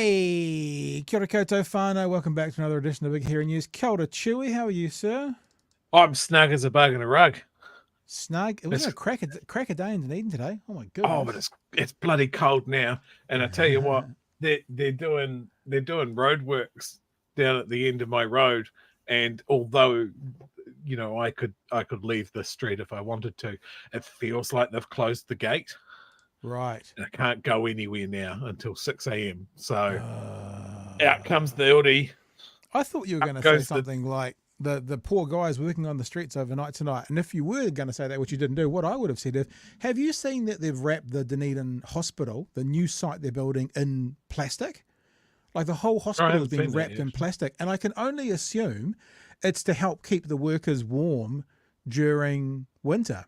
Hey, kia ora koutou whānau. Welcome back to another edition of Big Hairy News. Kia ora, Chewy. How are you, sir? I'm snug as a bug in a rug. Snug? It was a cracker day in Dunedin today. Oh my goodness. Oh, but it's bloody cold now. And I tell you what, they're doing roadworks down at the end of my road. And although, you know, I could leave the street if I wanted to, it feels like they've closed the gate. Right. And I can't go anywhere now until 6 a.m. So out comes the Audi. I thought you were going to say something like the poor guys working on the streets overnight tonight. And if you were going to say that, which you didn't do, what I would have said is, have you seen that they've wrapped the Dunedin hospital, the new site they're building, in plastic? Like the whole hospital has been wrapped in plastic. And I can only assume it's to help keep the workers warm during winter.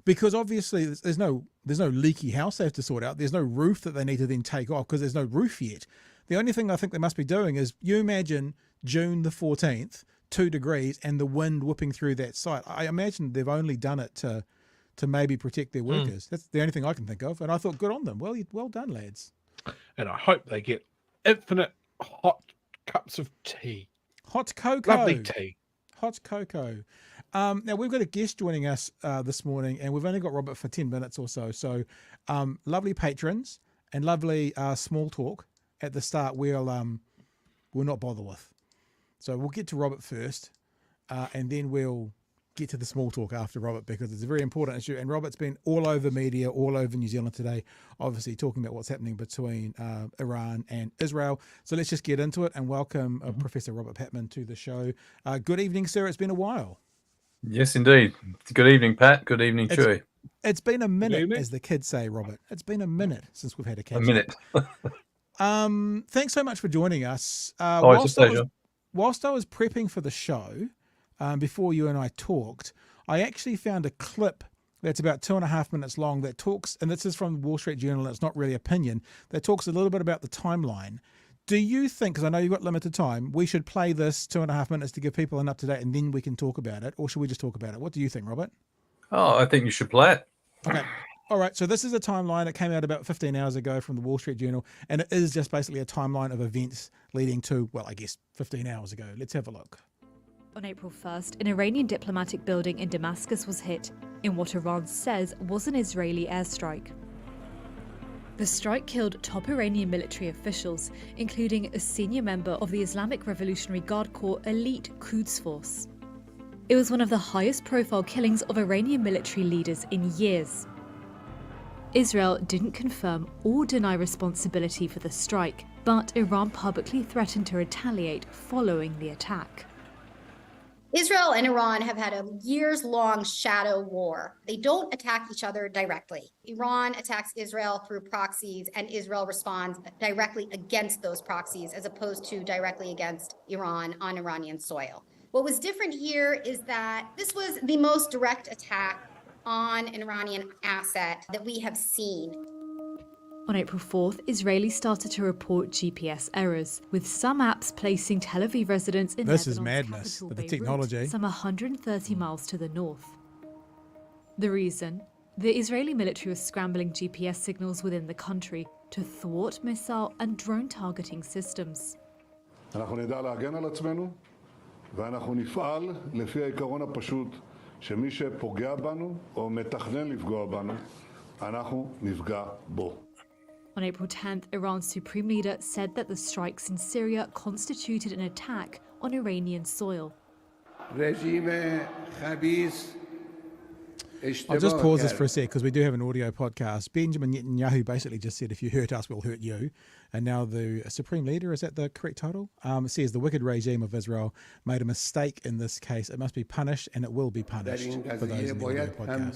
Because obviously there's no leaky house they have to sort out. There's no roof that they need to then take off because there's no roof yet. The only thing I think they must be doing is, you imagine June the 14th, 2 degrees, and the wind whipping through that site. I imagine they've only done it to maybe protect their workers. That's the only thing I can think of. And I thought, good on them. Well done, lads. And I hope they get infinite hot cups of tea. Hot cocoa. Lovely tea. Hot cocoa. Now, we've got a guest joining us this morning, and we've only got Robert for 10 minutes or so. So lovely patrons and lovely small talk at the start we'll not bother with. So we'll get to Robert first, and then we'll get to the small talk after Robert, because it's a very important issue. And Robert's been all over media, all over New Zealand today, obviously talking about what's happening between Iran and Israel. So let's just get into it and welcome Professor Robert Patman to the show. Good evening, sir. It's been a while. Yes, indeed. Good evening, Pat. Good evening, Chewy. It's been a minute, as the kids say, Robert. It's been a minute since we've had a catch up. A minute. Thanks so much for joining us. It's a pleasure. Whilst I was prepping for the show, before you and I talked, I actually found a clip that's about 2.5 minutes long that talks, and this is from the Wall Street Journal, and it's not really opinion, that talks a little bit about the timeline. Do you think, because I know you've got limited time, we should play this 2.5 minutes to give people an up-to-date and then we can talk about it? Or should we just talk about it? What do you think, Robert? Oh, I think you should play it. Okay. All right. So this is a timeline. It came out about 15 hours ago from the Wall Street Journal, and it is just basically a timeline of events leading to, well, I guess 15 hours ago. Let's have a look. On April 1st, an Iranian diplomatic building in Damascus was hit in what Iran says was an Israeli airstrike. The strike killed top Iranian military officials, including a senior member of the Islamic Revolutionary Guard Corps elite Quds Force. It was one of the highest profile killings of Iranian military leaders in years. Israel didn't confirm or deny responsibility for the strike, but Iran publicly threatened to retaliate following the attack. Israel and Iran have had a years-long shadow war. They don't attack each other directly. Iran attacks Israel through proxies, and Israel responds directly against those proxies, as opposed to directly against Iran on Iranian soil. What was different here is that this was the most direct attack on an Iranian asset that we have seen. On April 4th, Israelis started to report GPS errors, with some apps placing Tel Aviv residents in This Lebanon's is madness, capital, the Beirut, technology. some 130 miles to the north. The reason? The Israeli military was scrambling GPS signals within the country to thwart missile and drone targeting systems. אנחנו נדע להגן על עצמנו, ואנחנו נפעל לפי העיקרון הפשוט שמי שפוגע בנו או מתכנן לפגוע בנו, אנחנו נפגע בו. On April 10th, Iran's supreme leader said that the strikes in Syria constituted an attack on Iranian soil. I'll just pause this for a sec because we do have an audio podcast. Benjamin Netanyahu basically just said, if you hurt us, we'll hurt you. And now the Supreme Leader, is that the correct title? Says the wicked regime of Israel made a mistake in this case. It must be punished, and it will be punished for those in the audio podcast.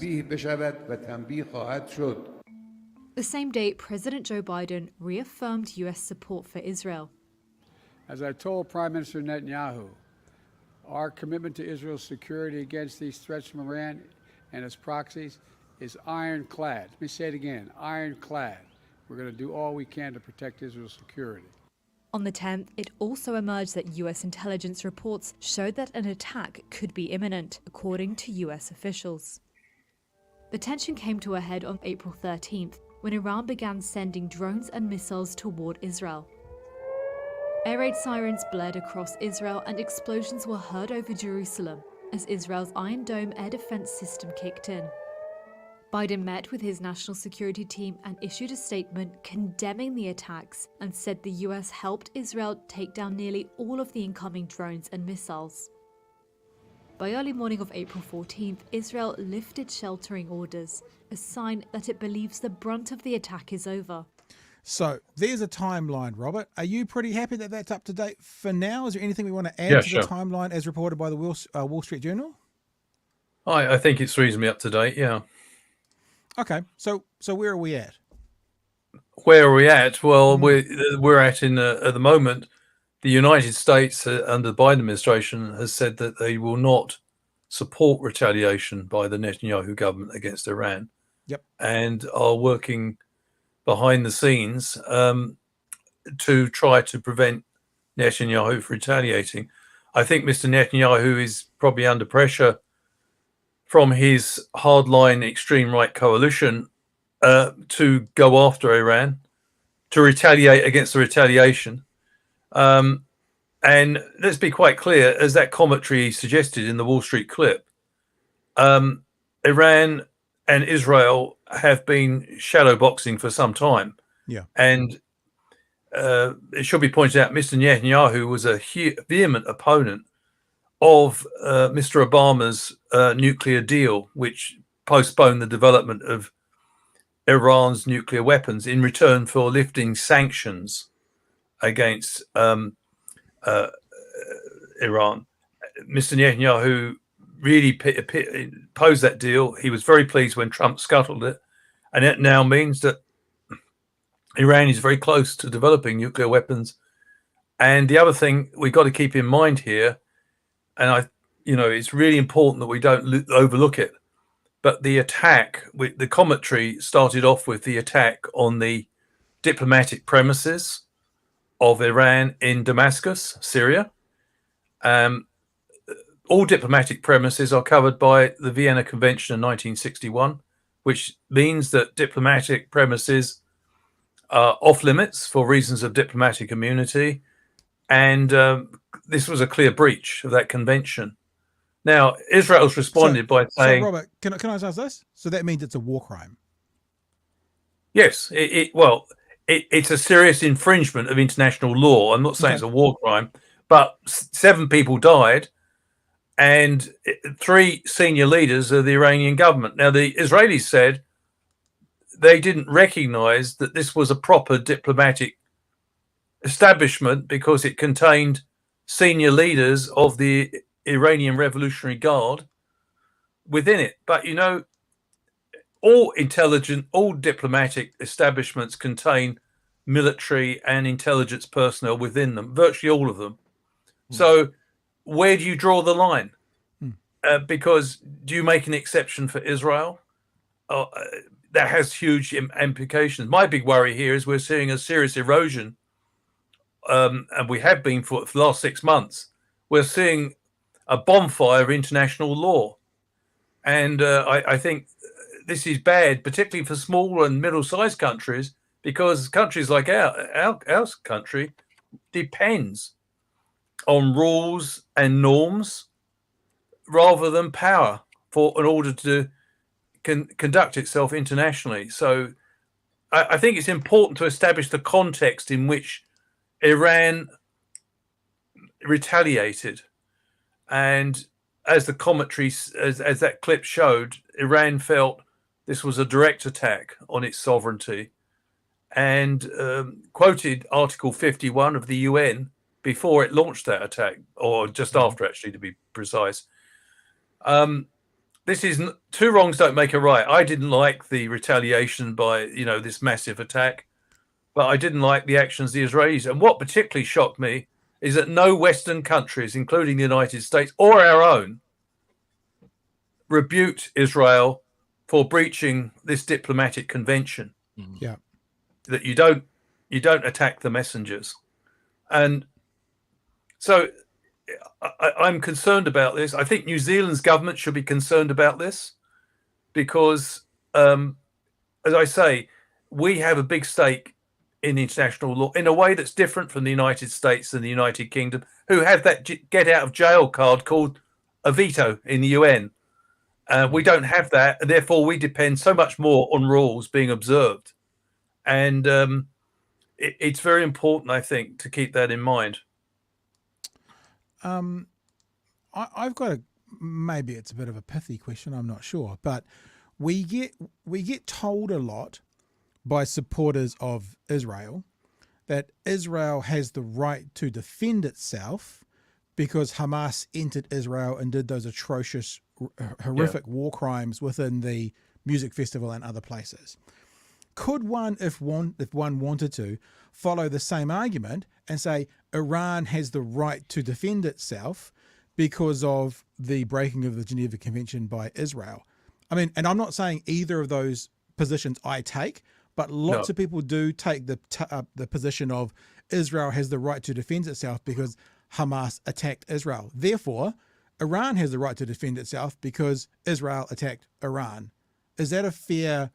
The same day, President Joe Biden reaffirmed US support for Israel. As I told Prime Minister Netanyahu, our commitment to Israel's security against these threats from Iran and its proxies is ironclad. Let me say it again, ironclad. We're going to do all we can to protect Israel's security. On the 10th, it also emerged that US intelligence reports showed that an attack could be imminent, according to US officials. The tension came to a head on April 13th, when Iran began sending drones and missiles toward Israel. Air raid sirens blared across Israel and explosions were heard over Jerusalem as Israel's Iron Dome air defense system kicked in. Biden met with his national security team and issued a statement condemning the attacks and said the US helped Israel take down nearly all of the incoming drones and missiles. By early morning of April 14th, Israel lifted sheltering orders, a sign that it believes the brunt of the attack is over. So there's a timeline, Robert. Are you pretty happy that that's up to date for now? Is there anything we want to add to the timeline as reported by the Wall Street Journal? I think it's reasonably up to date, yeah. Okay, so where are we at? Where are we at? Well, we're at at the moment. The United States, under the Biden administration, has said that they will not support retaliation by the Netanyahu government against Iran. Yep. And are working behind the scenes to try to prevent Netanyahu from retaliating. I think Mr. Netanyahu is probably under pressure from his hardline extreme right coalition to go after Iran, to retaliate against the retaliation. And let's be quite clear, as that commentary suggested in the Wall Street clip, Iran and Israel have been shadowboxing for some time. Yeah. And it should be pointed out, Mr. Netanyahu was a vehement opponent of Mr. Obama's nuclear deal, which postponed the development of Iran's nuclear weapons in return for lifting sanctions against Iran. Mr. Netanyahu really opposed that deal. He was very pleased when Trump scuttled it. And it now means that Iran is very close to developing nuclear weapons. And the other thing we've got to keep in mind here, and it's really important that we don't overlook it, but the attack, the commentary started off with the attack on the diplomatic premises of Iran in Damascus, Syria. All diplomatic premises are covered by the Vienna Convention in 1961, which means that diplomatic premises are off limits for reasons of diplomatic immunity. And this was a clear breach of that convention. Now, Israel's responded by saying... So, Robert, can I ask this? So that means it's a war crime? Yes. It's a serious infringement of international law. I'm not saying it's a war crime, but 7 people died and 3 senior leaders of the Iranian government. Now, the Israelis said they didn't recognize that this was a proper diplomatic establishment because it contained senior leaders of the Iranian Revolutionary Guard within it. But, all diplomatic establishments contain military and intelligence personnel within them, virtually all of them. So where do you draw the line? Because do you make an exception for Israel? That has huge implications. My big worry here is we're seeing a serious erosion, and we have been for the last 6 months. We're seeing a bonfire of international law. And I think this is bad, particularly for small and middle-sized countries, because countries like our country depends on rules and norms rather than power in order to conduct itself internationally. So I think it's important to establish the context in which Iran retaliated. And as the commentary, as that clip showed, Iran felt this was a direct attack on its sovereignty and quoted Article 51 of the UN before it launched that attack, or just after, actually, to be precise. This is 2 wrongs don't make a right. I didn't like the retaliation by, this massive attack, but I didn't like the actions of the Israelis. And what particularly shocked me is that no Western countries, including the United States or our own, rebuked Israel for breaching this diplomatic convention. Yeah, that you don't attack the messengers. And so I'm concerned about this. I think New Zealand's government should be concerned about this because, as I say, we have a big stake in international law in a way that's different from the United States and the United Kingdom, who have that get out of jail card called a veto in the UN. We don't have that, and therefore we depend so much more on rules being observed. And it's very important, I think, to keep that in mind. I've got maybe it's a bit of a pithy question, I'm not sure, but we get told a lot by supporters of Israel that Israel has the right to defend itself because Hamas entered Israel and did those atrocious, horrific war crimes within the music festival and other places. Could one, if one wanted to, follow the same argument and say Iran has the right to defend itself because of the breaking of the Geneva Convention by Israel? I mean, and I'm not saying either of those positions I take, but lots of people do take the position of Israel has the right to defend itself because Hamas attacked Israel. Therefore, Iran has the right to defend itself because Israel attacked Iran. Is that a fair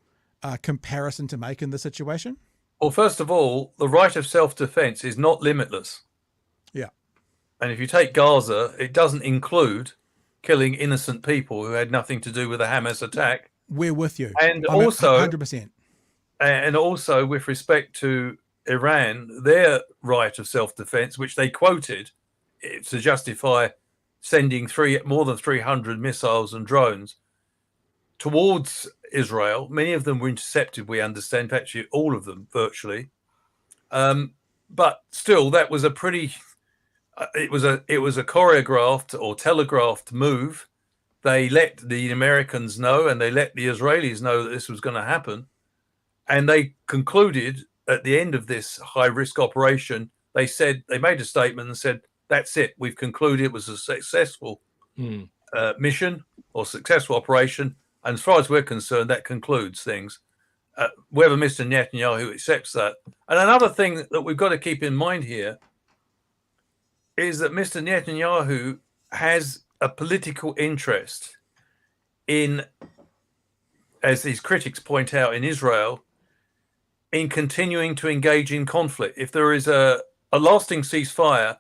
comparison to make in this situation? Well, first of all, the right of self-defense is not limitless. Yeah. And if you take Gaza, it doesn't include killing innocent people who had nothing to do with the Hamas attack. We're with you. And I'm also 100%. And also with respect to Iran, their right of self-defense, which they quoted to justify sending more than 300 missiles and drones towards Israel. Many of them were intercepted, we understand, actually all of them virtually. But still, that was a pretty, it was a choreographed or telegraphed move. They let the Americans know and they let the Israelis know that this was going to happen. And they concluded at the end of this high-risk operation, they made a statement and said, that's it. We've concluded it was a successful mission or successful operation. And as far as we're concerned, that concludes things. Whether Mr. Netanyahu accepts that. And another thing that we've got to keep in mind here is that Mr. Netanyahu has a political interest in, as his critics point out, in Israel, in continuing to engage in conflict. If there is a lasting ceasefire,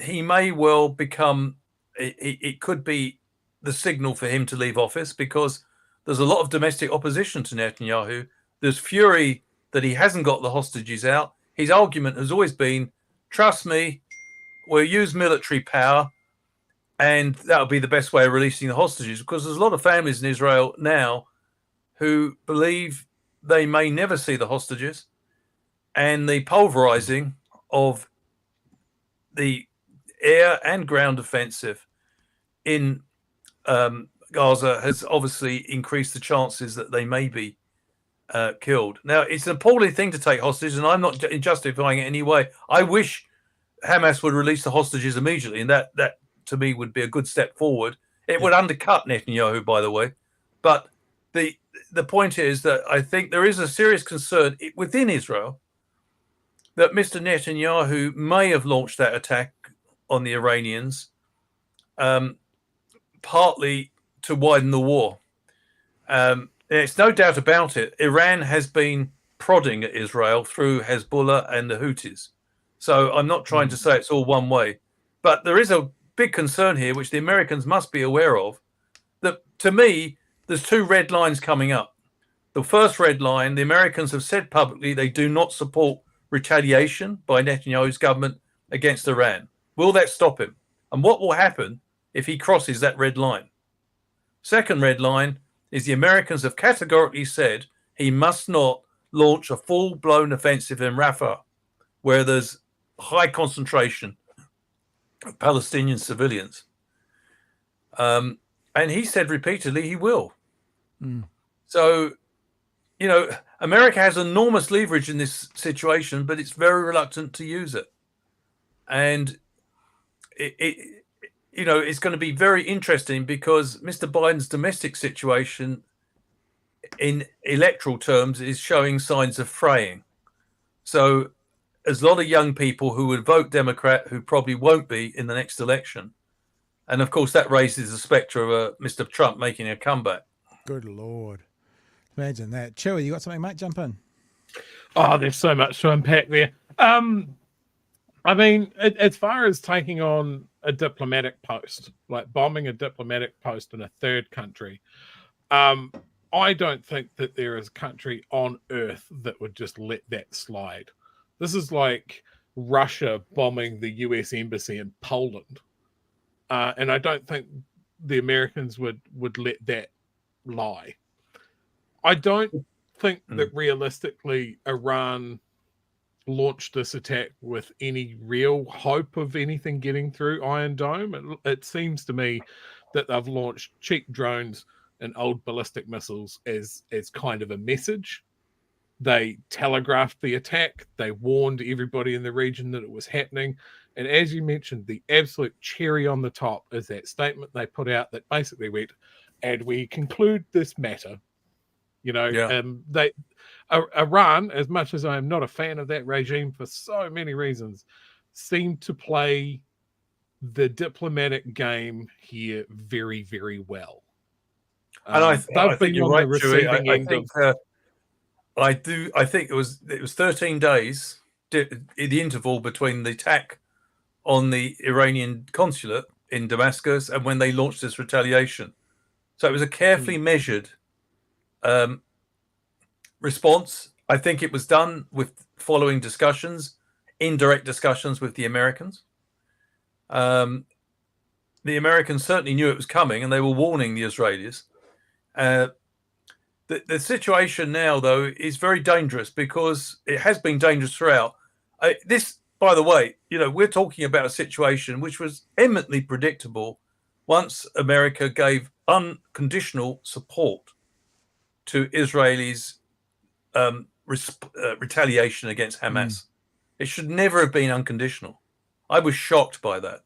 he may well become, it could be the signal for him to leave office, because there's a lot of domestic opposition to Netanyahu. There's fury that he hasn't got the hostages out. His argument has always been, trust me, we'll use military power and that'll be the best way of releasing the hostages, because there's a lot of families in Israel now who believe they may never see the hostages, and the pulverizing of the air and ground offensive in Gaza has obviously increased the chances that they may be killed. Now, it's an appalling thing to take hostages, and I'm not justifying it in any way. I wish Hamas would release the hostages immediately, and that to me would be a good step forward. It would undercut Netanyahu, by the way. But the point is that I think there is a serious concern within Israel that Mr. Netanyahu may have launched that attack on the Iranians, partly to widen the war. There's no doubt about it. Iran has been prodding at Israel through Hezbollah and the Houthis. So I'm not trying to say it's all one way. But there is a big concern here, which the Americans must be aware of, that to me, there's two red lines coming up. The first red line, the Americans have said publicly they do not support retaliation by Netanyahu's government against Iran. Will that stop him? And what will happen if he crosses that red line? Second red line is the Americans have categorically said he must not launch a full-blown offensive in Rafah, where there's high concentration of Palestinian civilians. And he said repeatedly he will. So, you know, America has enormous leverage in this situation, but it's very reluctant to use it. And you know, it's going to be very interesting because Mr. Biden's domestic situation in electoral terms is showing signs of fraying. So there's a lot of young people who would vote Democrat who probably won't be in the next election. And of course, that raises the specter of Mr. Trump making a comeback. Good Lord. Imagine that. Chewy, you got something, mate? Jump in. Oh, there's so much to unpack there. I mean, as far as taking on a diplomatic post, like bombing a diplomatic post in a third country, I don't think that there is a country on earth that would just let that slide. This is like Russia bombing the US embassy in Poland. And I don't think the Americans would let that lie. I don't think that realistically Iran launched this attack with any real hope of anything getting through Iron Dome. It seems to me that they've launched cheap drones and old ballistic missiles as kind of a message. They telegraphed the attack. They warned everybody in the region that it was happening. And as you mentioned, the absolute cherry on the top is that statement they put out that basically went, and we conclude this matter. You know, Iran, as much as I am not a fan of that regime for so many reasons, seemed to play the diplomatic game here very, very well. And I think you're right, Chewie. I think it was 13 days, the interval between the attack on the Iranian consulate in Damascus and when they launched this retaliation. So it was a carefully measured response. I think it was done with following discussions, indirect discussions with the Americans. The Americans certainly knew it was coming, and they were warning the Israelis. The situation now, though, is very dangerous because it has been dangerous throughout. This, by the way, we're talking about a situation which was eminently predictable once America gave unconditional support to Israelis' retaliation against Hamas. It should never have been unconditional. I was shocked by that.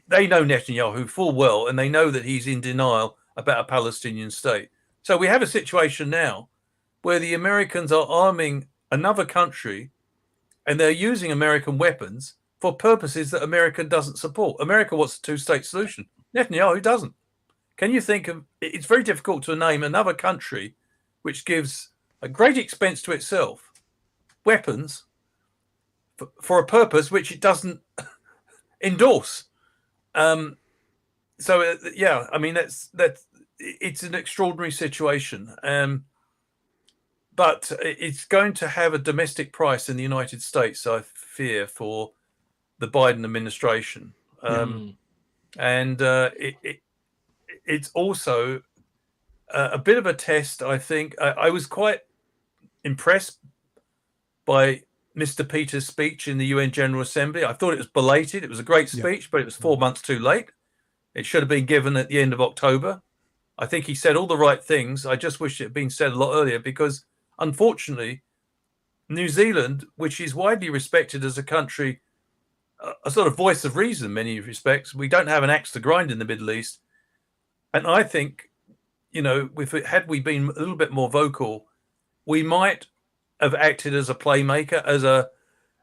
They know Netanyahu full well, and they know that he's in denial about a Palestinian state. So we have a situation now where the Americans are arming another country and they're using American weapons for purposes that America doesn't support. America wants a two-state solution. Netanyahu doesn't. Can you think of, it's very difficult to name another country which gives a great expense to itself weapons for a purpose which it doesn't endorse. So yeah, I mean, that's it's an extraordinary situation. But it's going to have a domestic price in the United States, I fear, for the Biden administration. And it's also a bit of a test, I think. I was quite impressed by Mr. Peter's speech in the UN General Assembly. I thought it was belated. It was a great speech, but it was 4 months too late. It should have been given at the end of October. I think he said all the right things. I just wish it had been said a lot earlier because, unfortunately, New Zealand, which is widely respected as a country, a sort of voice of reason in many respects, we don't have an axe to grind in the Middle East. And I think, had we been a little bit more vocal, we might have acted as a playmaker,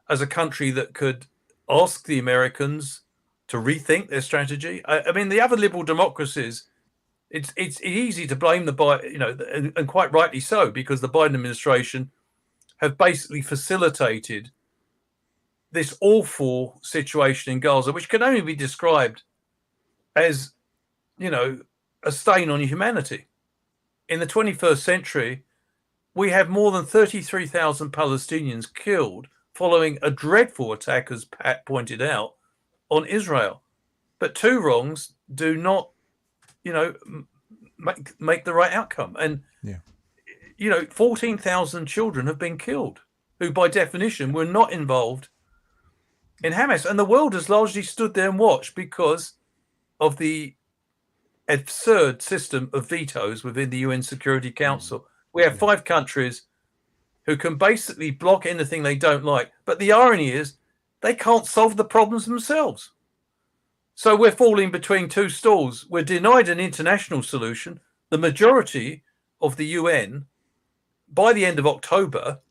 as a country that could ask the Americans to rethink their strategy. I mean, the other liberal democracies, it's easy to blame the Biden, and quite rightly so, because the Biden administration have basically facilitated this awful situation in Gaza, which can only be described as, a stain on humanity. In the 21st century, we have more than 33,000 Palestinians killed following a dreadful attack, as Pat pointed out, on Israel. But two wrongs do not, make the right outcome. And, 14,000 children have been killed who, by definition, were not involved in Hamas. And the world has largely stood there and watched because of the absurd system of vetoes within the UN Security Council. We have 5 countries who can basically block anything they don't like. But the irony is they can't solve the problems themselves. So we're falling between two stools. We're denied an international solution. The majority of the UN, by the end of October,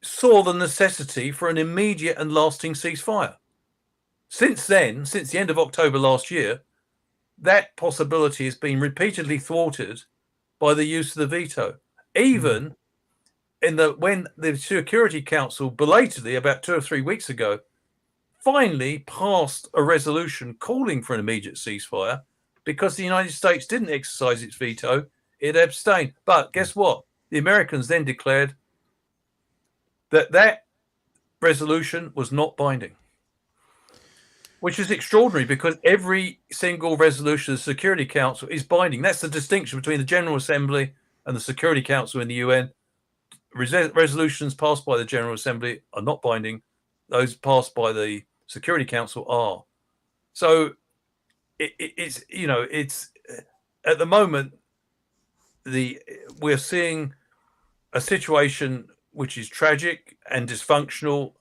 saw the necessity for an immediate and lasting ceasefire. Since then, since the end of October last year, that possibility has been repeatedly thwarted by the use of the veto. Even when the Security Council belatedly, about 2 or 3 weeks ago, finally passed a resolution calling for an immediate ceasefire because the United States didn't exercise its veto, it abstained. But guess what? The Americans then declared that resolution was not binding, which is extraordinary because every single resolution of the Security Council is binding. That's the distinction between the General Assembly and the Security Council in the UN. Resolutions passed by the General Assembly are not binding. Those passed by the Security Council are. So it's at the moment we're seeing a situation which is tragic and dysfunctional.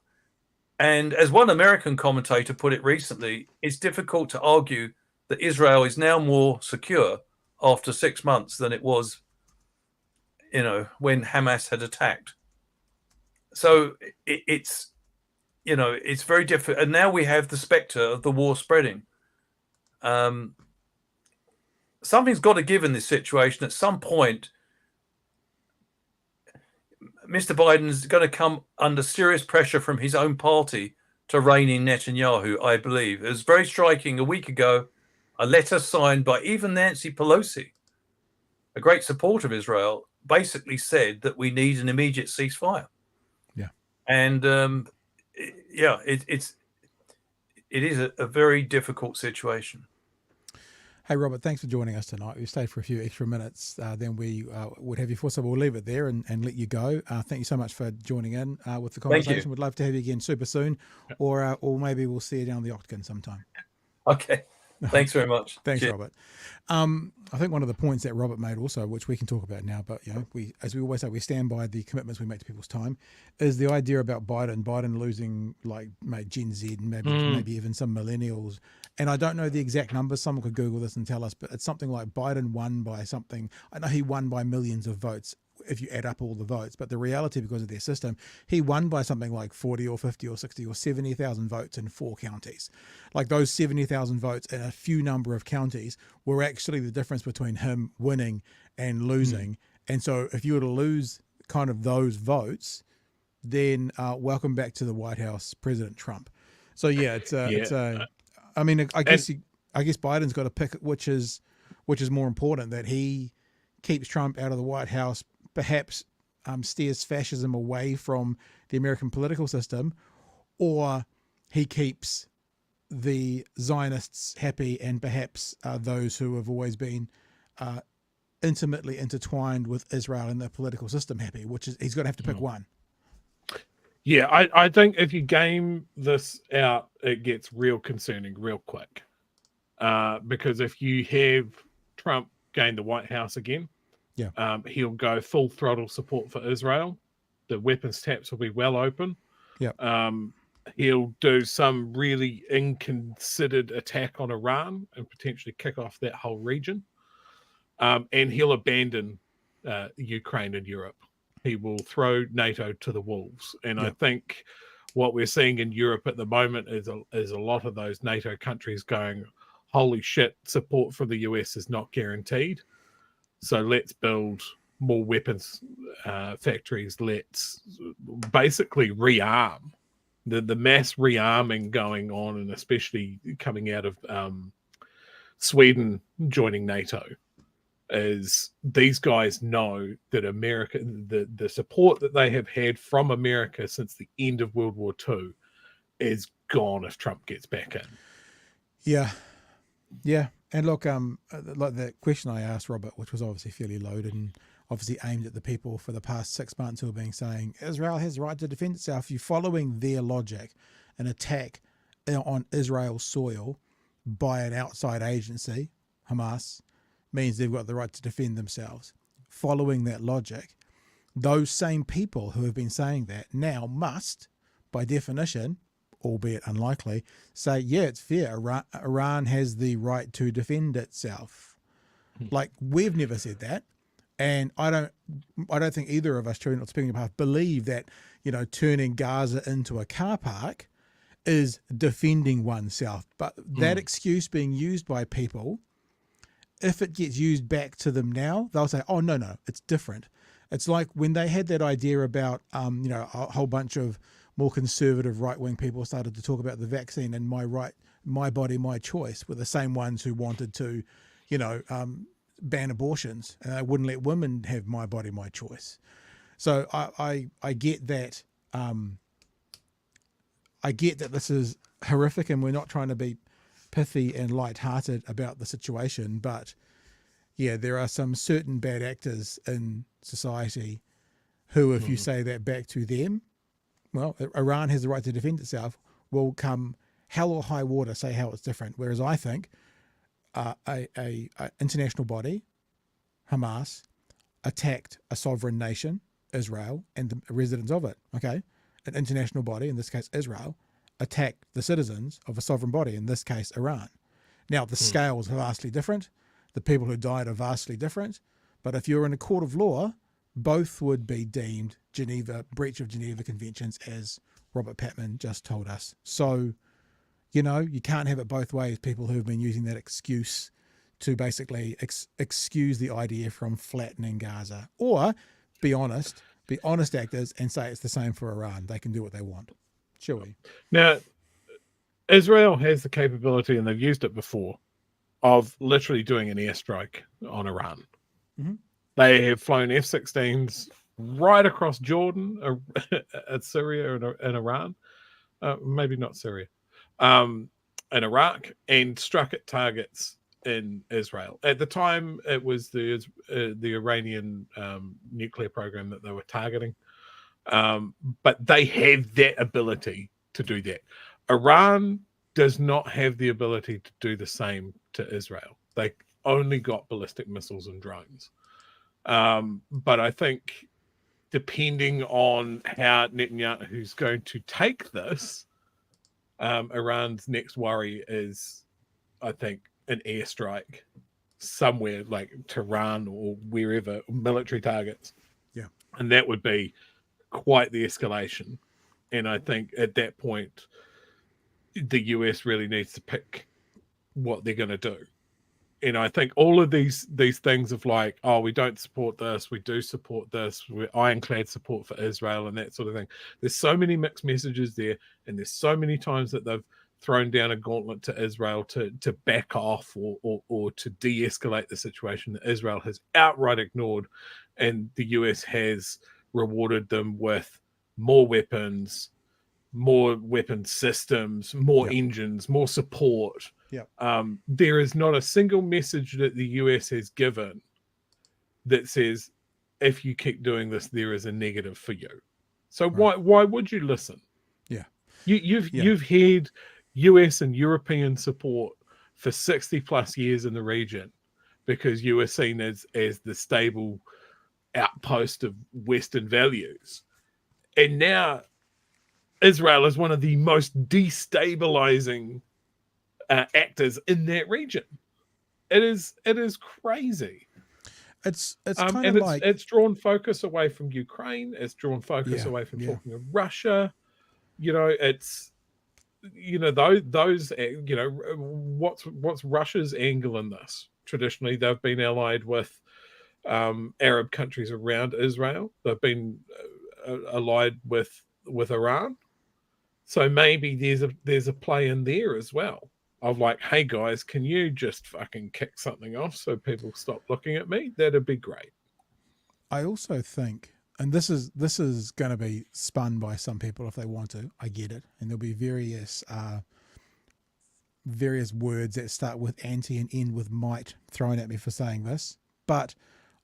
And as one American commentator put it recently, it's difficult to argue that Israel is now more secure after 6 months than it was, when Hamas had attacked. So it's very different. And now we have the specter of the war spreading. Something's got to give in this situation. At some point, Mr. Biden's going to come under serious pressure from his own party to rein in Netanyahu, I believe. It was very striking a week ago, a letter signed by even Nancy Pelosi, a great supporter of Israel, basically said that we need an immediate ceasefire. Yeah. And it is a very difficult situation. Hey, Robert, thanks for joining us tonight. We stayed for a few extra minutes than we would have you for, so we'll leave it there and let you go. Thank you so much for joining in with the conversation. We'd love to have you again super soon, or maybe we'll see you down the Octagon sometime. Okay. Thanks very much. Thanks, Cheers. Robert. I think one of the points that Robert made also, which we can talk about now, but we, as we always say, we stand by the commitments we make to people's time, is the idea about Biden losing Gen Z and maybe even some millennials. And I don't know the exact numbers. Someone could Google this and tell us, but it's something like Biden won by something. I know he won by millions of votes if you add up all the votes, but the reality, because of their system, he won by something like 40 or 50 or 60 or 70,000 votes in 4 counties. Like those 70,000 votes in a few number of counties were actually the difference between him winning and losing. And so if you were to lose kind of those votes, then welcome back to the White House, President Trump. So yeah, I mean, I guess Biden's got to pick which is more important, that he keeps Trump out of the White House, perhaps steers fascism away from the American political system, or he keeps the Zionists happy and perhaps those who have always been intimately intertwined with Israel and the political system happy, which is he's going to have to pick one. Yeah, I think if you game this out, it gets real concerning real quick. Because if you have Trump gain the White House again, he'll go full throttle support for Israel. The weapons taps will be well open. He'll do some really inconsidered attack on Iran and potentially kick off that whole region. And he'll abandon Ukraine and Europe. He will throw NATO to the wolves. And I think what we're seeing in Europe at the moment is a lot of those NATO countries going, holy shit, support from the US is not guaranteed. So let's build more weapons factories. Let's basically rearm. The mass rearming going on, and especially coming out of Sweden joining NATO, is these guys know that America, the support that they have had from America since the end of World War II is gone if Trump gets back in. Yeah. And look, like that question I asked Robert, which was obviously fairly loaded and obviously aimed at the people for the past 6 months who have been saying Israel has the right to defend itself. You're following their logic. An attack on Israel's soil by an outside agency, Hamas, means they've got the right to defend themselves. Following that logic, those same people who have been saying that now must, by definition, albeit unlikely, say, yeah, it's fair. Iran has the right to defend itself. Like, we've never said that. And I don't think either of us, truly not speaking apart, believe that, turning Gaza into a car park is defending oneself. But that excuse being used by people, if it gets used back to them now, they'll say, oh, no, it's different. It's like when they had that idea about, you know, a whole bunch of more conservative right-wing people started to talk about the vaccine and my body, my choice, were the same ones who wanted to, you know, ban abortions, and they wouldn't let women have my body, my choice. So I get that. I get that this is horrific, and we're not trying to be pithy and light-hearted about the situation, but yeah, there are some certain bad actors in society who, if you say that back to them, well, Iran has the right to defend itself, will come hell or high water say how it's different. Whereas I think a international body, Hamas, attacked a sovereign nation, Israel, and the residents of it. Okay, an international body, in this case Israel, attacked the citizens of a sovereign body, in this case Iran. Now the scales are vastly different. The people who died are vastly different. But if you're in a court of law, both would be deemed breach of Geneva Conventions, as Robert Patman just told us. So, you know, you can't have it both ways. People who have been using that excuse to basically excuse the idea from flattening Gaza, or be honest actors and say it's the same for Iran. They can do what they want. Shall we? Now, Israel has the capability, and they've used it before, of literally doing an airstrike on Iran. Mm-hmm. They have flown F-16s right across Jordan, at Syria and Iran, maybe not Syria, and Iraq, and struck at targets in Israel. At the time, it was the Iranian nuclear program that they were targeting, but they have that ability to do that. Iran does not have the ability to do the same to Israel. They only got ballistic missiles and drones. But I think, depending on how Netanyahu's going to take this, Iran's next worry is, I think, an airstrike somewhere like Tehran or wherever, military targets. Yeah. And that would be quite the escalation. And I think at that point, the US really needs to pick what they're going to do. And I think all of these things of like, oh, we don't support this, we do support this, we're ironclad support for Israel and that sort of thing. There's so many mixed messages there, and there's so many times that they've thrown down a gauntlet to Israel to back off or to de-escalate the situation that Israel has outright ignored, and the US has rewarded them with more weapons systems, more engines, more support. There is not a single message that the US has given that says, if you keep doing this, there is a negative for you. So why would you listen? Yeah. You've had US and European support for 60 plus years in the region because you were seen as the stable outpost of Western values. And now Israel is one of the most destabilizing actors in that region. It is crazy. It's kind of like it's drawn focus away from Ukraine. It's drawn focus away from talking of Russia. You know, it's those what's Russia's angle in this? Traditionally, they've been allied with Arab countries around Israel. They've been allied with Iran. So maybe there's a play in there as well of like, hey guys, can you just fucking kick something off so people stop looking at me? That'd be great. I also think, and this is going to be spun by some people if they want to. I get it, and there'll be various words that start with anti and end with might thrown at me for saying this. But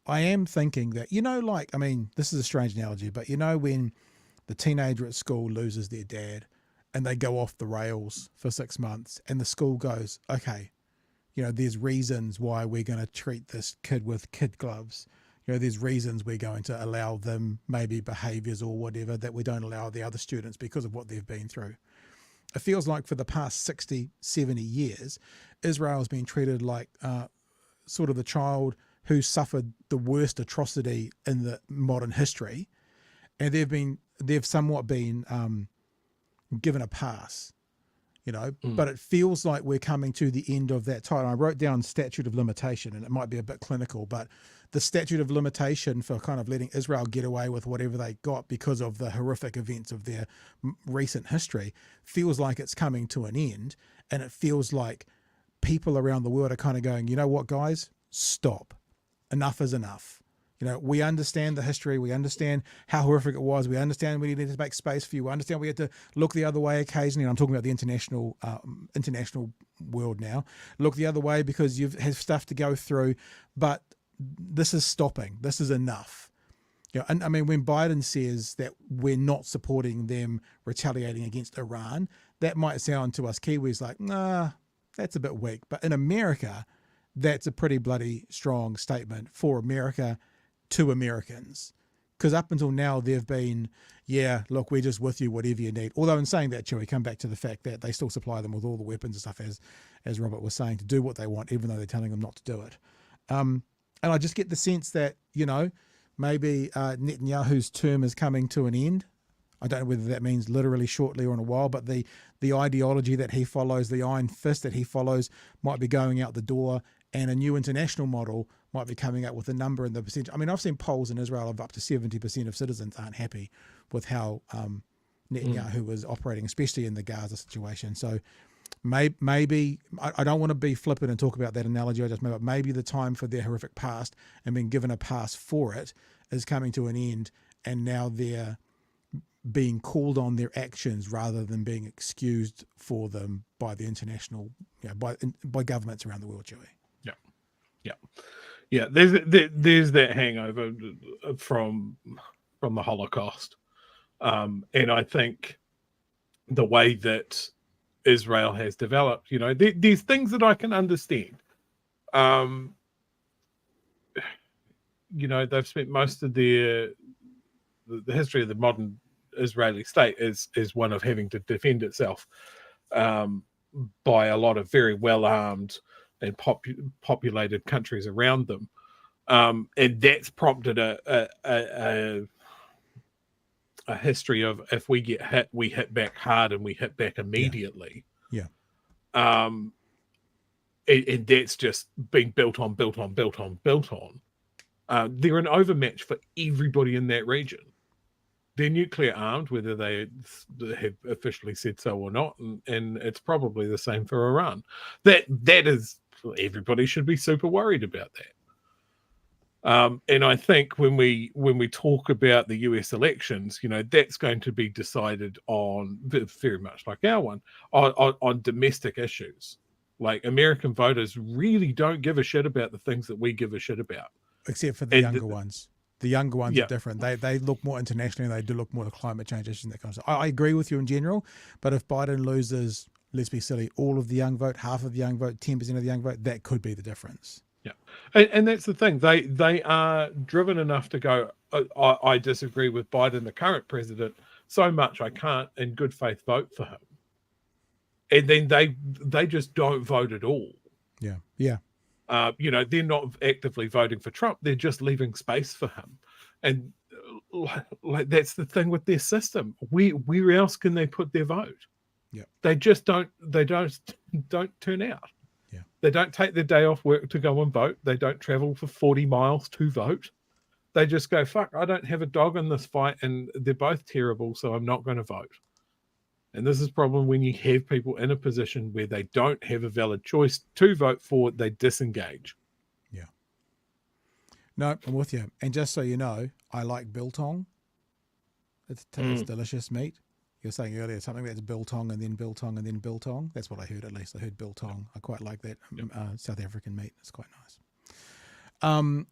I am thinking that, this is a strange analogy, but when the teenager at school loses their dad and they go off the rails for 6 months and the school goes, okay, there's reasons why we're going to treat this kid with kid gloves. There's reasons we're going to allow them maybe behaviors or whatever that we don't allow the other students because of what they've been through. It feels like for the past 60, 70 years, Israel has been treated like sort of the child who suffered the worst atrocity in the modern history. And they've somewhat been given a pass. but it feels like we're coming to the end of that time. I wrote down statute of limitation, and it might be a bit clinical, but the statute of limitation for kind of letting Israel get away with whatever they got because of the horrific events of their recent history feels like it's coming to an end. And it feels like people around the world are kind of going, you know what, guys, stop. Enough is enough. We understand the history. We understand how horrific it was. We understand we need to make space for you. We understand we have to look the other way occasionally. And I'm talking about the international world now. Look the other way because you have stuff to go through. But this is stopping. This is enough. And I mean, when Biden says that we're not supporting them retaliating against Iran, that might sound to us Kiwis like, nah, that's a bit weak. But in America, that's a pretty bloody strong statement for America to Americans. Because up until now, they've been, yeah, look, we're just with you, whatever you need. Although in saying that, Chewie, come back to the fact that they still supply them with all the weapons and stuff, as Robert was saying, to do what they want, even though they're telling them not to do it. And I just get the sense that, maybe Netanyahu's term is coming to an end. I don't know whether that means literally shortly or in a while, but the ideology that he follows, the iron fist that he follows, might be going out the door, and a new international model might be coming up with a number and the percentage. I mean, I've seen polls in Israel of up to 70% of citizens aren't happy with how Netanyahu was operating, especially in the Gaza situation. So maybe I don't want to be flippant and talk about that analogy I just made, but maybe the time for their horrific past and being given a pass for it is coming to an end, and now they're being called on their actions rather than being excused for them by the international, by governments around the world, Joey. Yeah. There's that hangover from the Holocaust, and I think the way that Israel has developed, there's things that I can understand. They've spent most of the history of the modern Israeli state is one of having to defend itself by a lot of very well-armed and populated countries around them. And that's prompted a history of, if we get hit, we hit back hard and we hit back immediately. Yeah. And that's just been built on. They're an overmatch for everybody in that region. They're nuclear armed, whether they have officially said so or not, and it's probably the same for Iran. That is, everybody should be super worried about that. And I think when we talk about the US elections, that's going to be decided on, very much like our one, on domestic issues. Like, American voters really don't give a shit about the things that we give a shit about, except for the younger ones. The younger ones are different. They look more internationally. They do look more to climate change issues and that kind of stuff. I agree with you in general, but if Biden loses, let's be silly, all of the young vote, half of the young vote, 10% of the young vote, that could be the difference. Yeah, and that's the thing. They are driven enough to go, I disagree with Biden, the current president, so much I can't in good faith vote for him. And then they just don't vote at all. Yeah. They're not actively voting for Trump. They're just leaving space for him. And like that's the thing with their system. Where else can they put their vote? Yeah. They just don't turn out. Yeah. They don't take their day off work to go and vote. They don't travel for 40 miles to vote. They just go, fuck, I don't have a dog in this fight, and they're both terrible, so I'm not going to vote. And this is a problem when you have people in a position where they don't have a valid choice to vote for, they disengage. Yeah. No, I'm with you. And just so you know, I like biltong. It's delicious meat. You were saying earlier something that's biltong and then biltong and then biltong. That's what I heard, at least. I heard biltong. I quite like that South African meat. It's quite nice.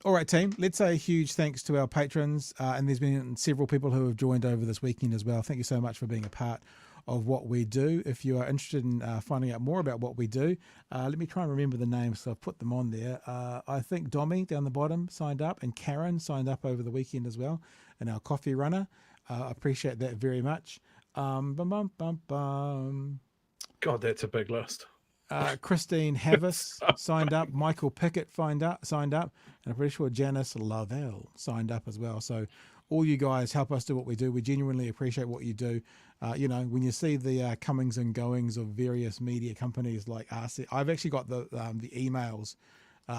All right, team. Let's say a huge thanks to our patrons. And there's been several people who have joined over this weekend as well. Thank you so much for being a part of what we do. If you are interested in finding out more about what we do, let me try and remember the names, so I've put them on there. I think Dommy down the bottom signed up, and Karen signed up over the weekend as well, and our coffee runner. I appreciate that very much. God, that's a big list. Christine Havis signed up. Michael Pickett signed up, and I'm pretty sure Janice Lavelle signed up as well. So all you guys help us do what we do. We genuinely appreciate what you do. When you see the comings and goings of various media companies like RCR, I've actually got the emails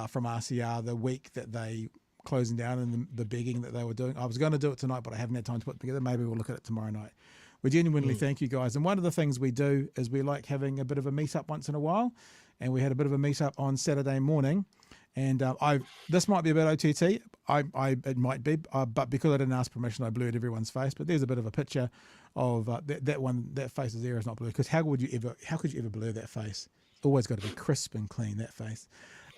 from RCR the week that they closing down and the begging that they were doing. I was going to do it tonight, but I haven't had time to put it together. Maybe we'll look at it tomorrow night. We genuinely thank you guys. And one of the things we do is we like having a bit of a meetup once in a while. And we had a bit of a meetup on Saturday morning. And this might be a bit OTT. It might be, but because I didn't ask permission, I blurred everyone's face. But there's a bit of a picture of that one. That face is there is not blurred. Because how could you ever blur that face? Always got to be crisp and clean, that face.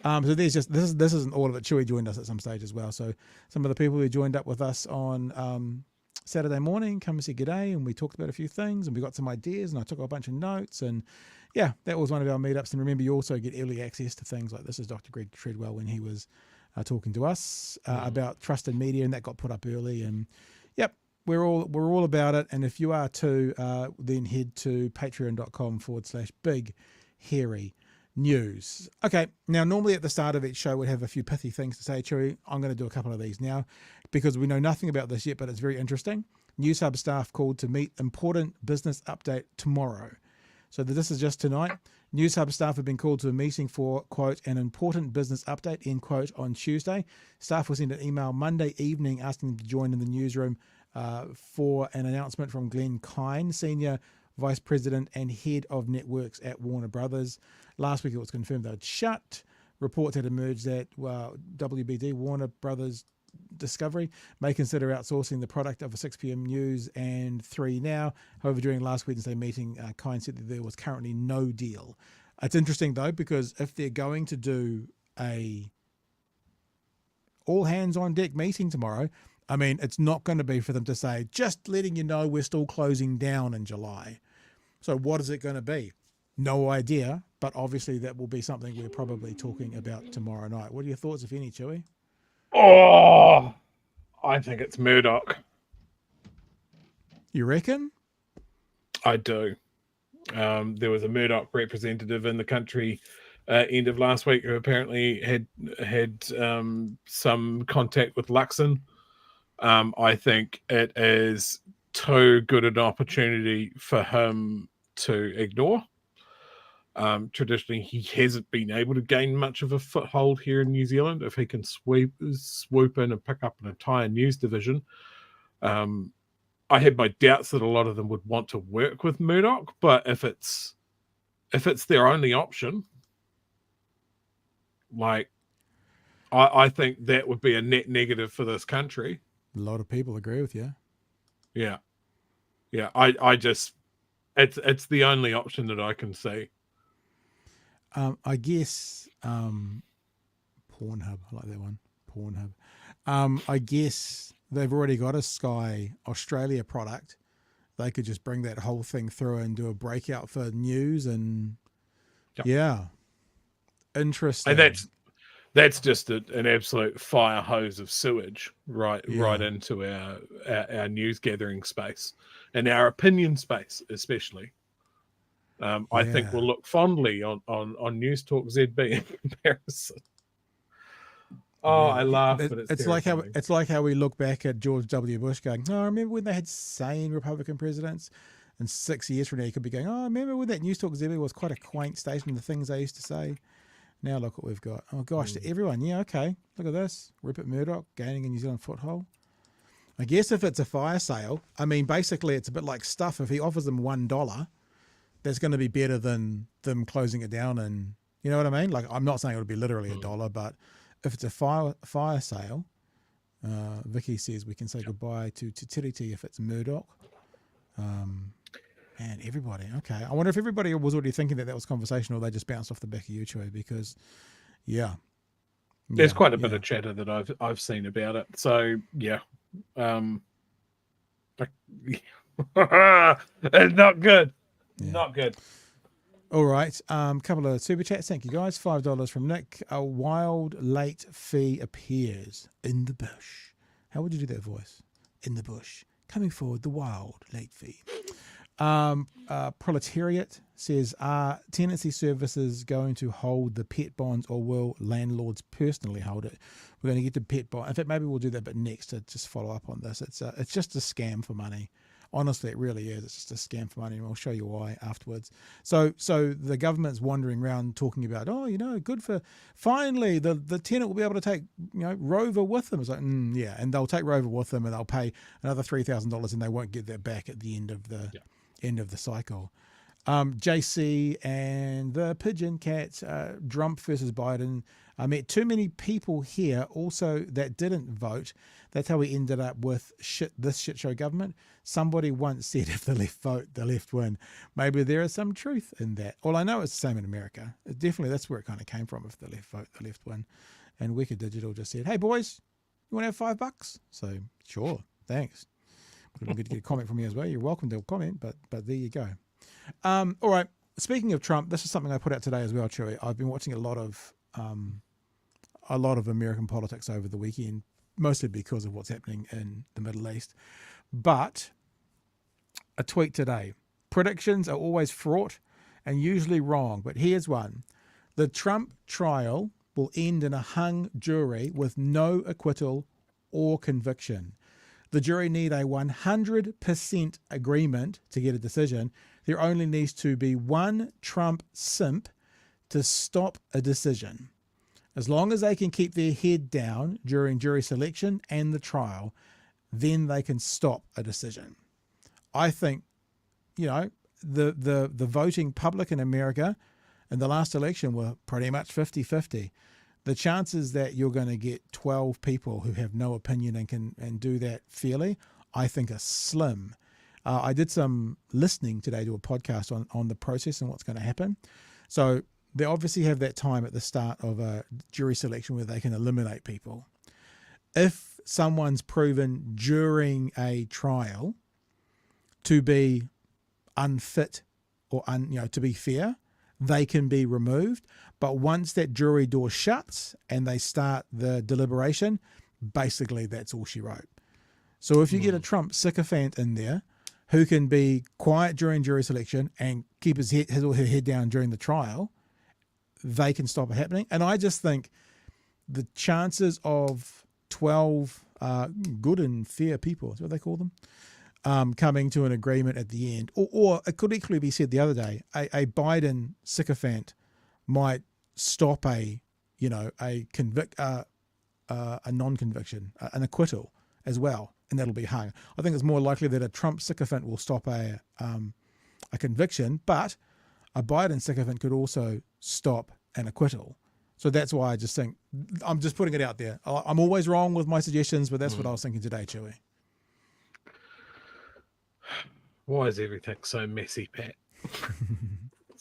So there's just this isn't all of it. Chewy joined us at some stage as well. So some of the people who joined up with us on Saturday morning come and say g'day, and we talked about a few things, and we got some ideas, and I took a bunch of notes, and yeah, that was one of our meetups. And remember, you also get early access to things like this is Dr. Greg Treadwell when he was talking to us about trusted media, and that got put up early. And yep, we're all about it. And if you are too, then head to patreon.com/big hairy news. Okay, now normally at the start of each show we'd have a few pithy things to say. Chewy, I'm going to do a couple of these now because we know nothing about this yet, but it's very interesting. News Hub staff called to meet important business update tomorrow. So this is just tonight. News Hub staff have been called to a meeting for, quote, an important business update, end quote, on Tuesday. Staff will send an email Monday evening asking them to join in the newsroom for an announcement from Glenn Kine, Senior Vice President and Head of Networks at Warner Brothers. Last week it was confirmed they'd shut. Reports had emerged that WBD, Warner Brothers Discovery, may consider outsourcing the product of a 6 p.m. news and 3 Now. However, during last Wednesday meeting, Kine said that there was currently no deal. It's interesting though, because if they're going to do a all hands on deck meeting tomorrow, I mean, it's not going to be for them to say, just letting you know we're still closing down in July. So what is it going to be? No idea, but obviously that will be something we're probably talking about tomorrow night. What are your thoughts, if any, Chewy? Oh, I think it's Murdoch. You reckon? I do. There was a Murdoch representative in the country end of last week who apparently had some contact with Luxon. I think it is too good an opportunity for him to ignore. Traditionally, he hasn't been able to gain much of a foothold here in New Zealand. If he can swoop in and pick up an entire news division, I had my doubts that a lot of them would want to work with Murdoch. But if it's their only option, like I think that would be a net negative for this country. A lot of people agree with you. Yeah. I just it's the only option that I can see. I guess Pornhub. I like that one. Pornhub. I guess they've already got a Sky Australia product. They could just bring that whole thing through and do a breakout for news and yeah. Interesting. And that's just an absolute fire hose of sewage right into our news gathering space and our opinion space, especially. I think we'll look fondly on News Talk ZB in comparison. Oh, I laugh, but it's like how we look back at George W. Bush going, "Oh, I remember when they had sane Republican presidents," and 6 years from now you could be going, "Oh, I remember when that News Talk ZB was quite a quaint station. The things they used to say." Now look what we've got. Oh gosh, everyone, yeah, okay. Look at this. Rupert Murdoch gaining a New Zealand foothold. I guess if it's a fire sale, I mean, basically it's a bit like stuff. If he offers them $1, that's going to be better than them closing it down. And you know what I mean? Like, I'm not saying it would be literally $1, but if it's a fire sale, Vicky says we can say goodbye to Tiriti if it's Murdoch. And everybody, okay. I wonder if everybody was already thinking that was conversational, or they just bounced off the back of you, Chewy, because, there's quite a bit of chatter that I've seen about it. So yeah, it's not good. Yeah. Not good. All right. Couple of super chats. Thank you, guys. $5 from Nick. A wild late fee appears in the bush. How would you do that voice? In the bush. Coming forward, the wild late fee. Proletariat says, are tenancy services going to hold the pet bonds, or will landlords personally hold it? We're going to get to pet bond. In fact, maybe we'll do that bit next to just follow up on this. It's just a scam for money. Honestly, it really is. It's just a scam for money, and I'll show you why afterwards. So the government's wandering around talking about, good for, finally the tenant will be able to take Rover with them. It's like, yeah, and they'll take Rover with them, and they'll pay another $3,000, and they won't get that back at the end of the cycle. JC and the Pigeon Cats, Trump versus Biden. I met too many people here also that didn't vote. That's how we ended up with this shit show government. Somebody once said, if the left vote, the left win. Maybe there is some truth in that. Well, I know it's the same in America. Definitely, that's where it kind of came from. If the left vote, the left win. And Wicked Digital just said, hey boys, you want to have $5? So sure, thanks. We don't get to get a comment from you as well. You're welcome to comment, but there you go. All right. Speaking of Trump, this is something I put out today as well, Chewy. I've been watching a lot of American politics over the weekend, mostly because of what's happening in the Middle East. But a tweet today: predictions are always fraught and usually wrong, but here's one. The Trump trial will end in a hung jury with no acquittal or conviction. The jury need a 100% agreement to get a decision. There only needs to be one Trump simp to stop a decision. As long as they can keep their head down during jury selection and the trial, then they can stop a decision. I think, the voting public in America in the last election were pretty much 50-50. The chances that you're going to get 12 people who have no opinion and do that fairly, I think are slim. I did some listening today to a podcast on the process and what's going to happen. So they obviously have that time at the start of a jury selection where they can eliminate people. If someone's proven during a trial to be unfit or to be fair, they can be removed. But once that jury door shuts and they start the deliberation, basically that's all she wrote. So if you get a Trump sycophant in there who can be quiet during jury selection and keep his or her head down during the trial, they can stop it happening. And I just think the chances of 12 good and fair people, is what they call them, coming to an agreement at the end, or it could equally be said the other day, a Biden sycophant might stop a non-conviction, an acquittal as well, and that'll be hung. I think it's more likely that a Trump sycophant will stop a conviction, but a Biden sycophant could also stop an acquittal. So that's why I just think, I'm just putting it out there. I'm always wrong with my suggestions, but that's what I was thinking today, Chewy. Why is everything so messy, Pat?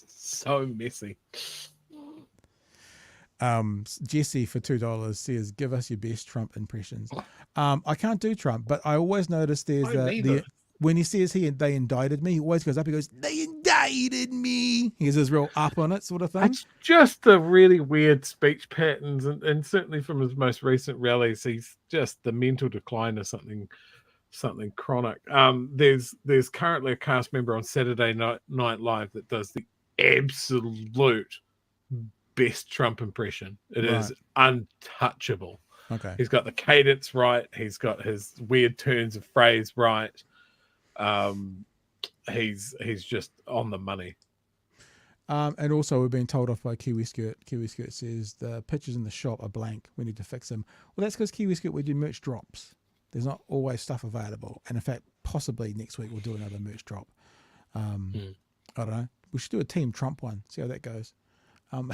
So messy. Jesse for $2 says, give us your best Trump impressions. I can't do Trump, but I always notice there's when he says they indicted me, he always goes up, he goes, they indicted me. He has his real up on it sort of thing. It's just the really weird speech patterns, and certainly from his most recent rallies, he's just the mental decline of something chronic. There's currently a cast member on Saturday Night Live that does the absolute best Trump impression. It is untouchable. Okay. He's got the cadence right. He's got his weird turns of phrase right. He's just on the money. And also we've been told off by Kiwi Skirt. Kiwi Skirt says the pictures in the shop are blank. We need to fix them. Well, that's because Kiwi Skirt, we do merch drops. There's not always stuff available. And in fact, possibly next week we'll do another merch drop. I don't know. We should do a Team Trump one. See how that goes. So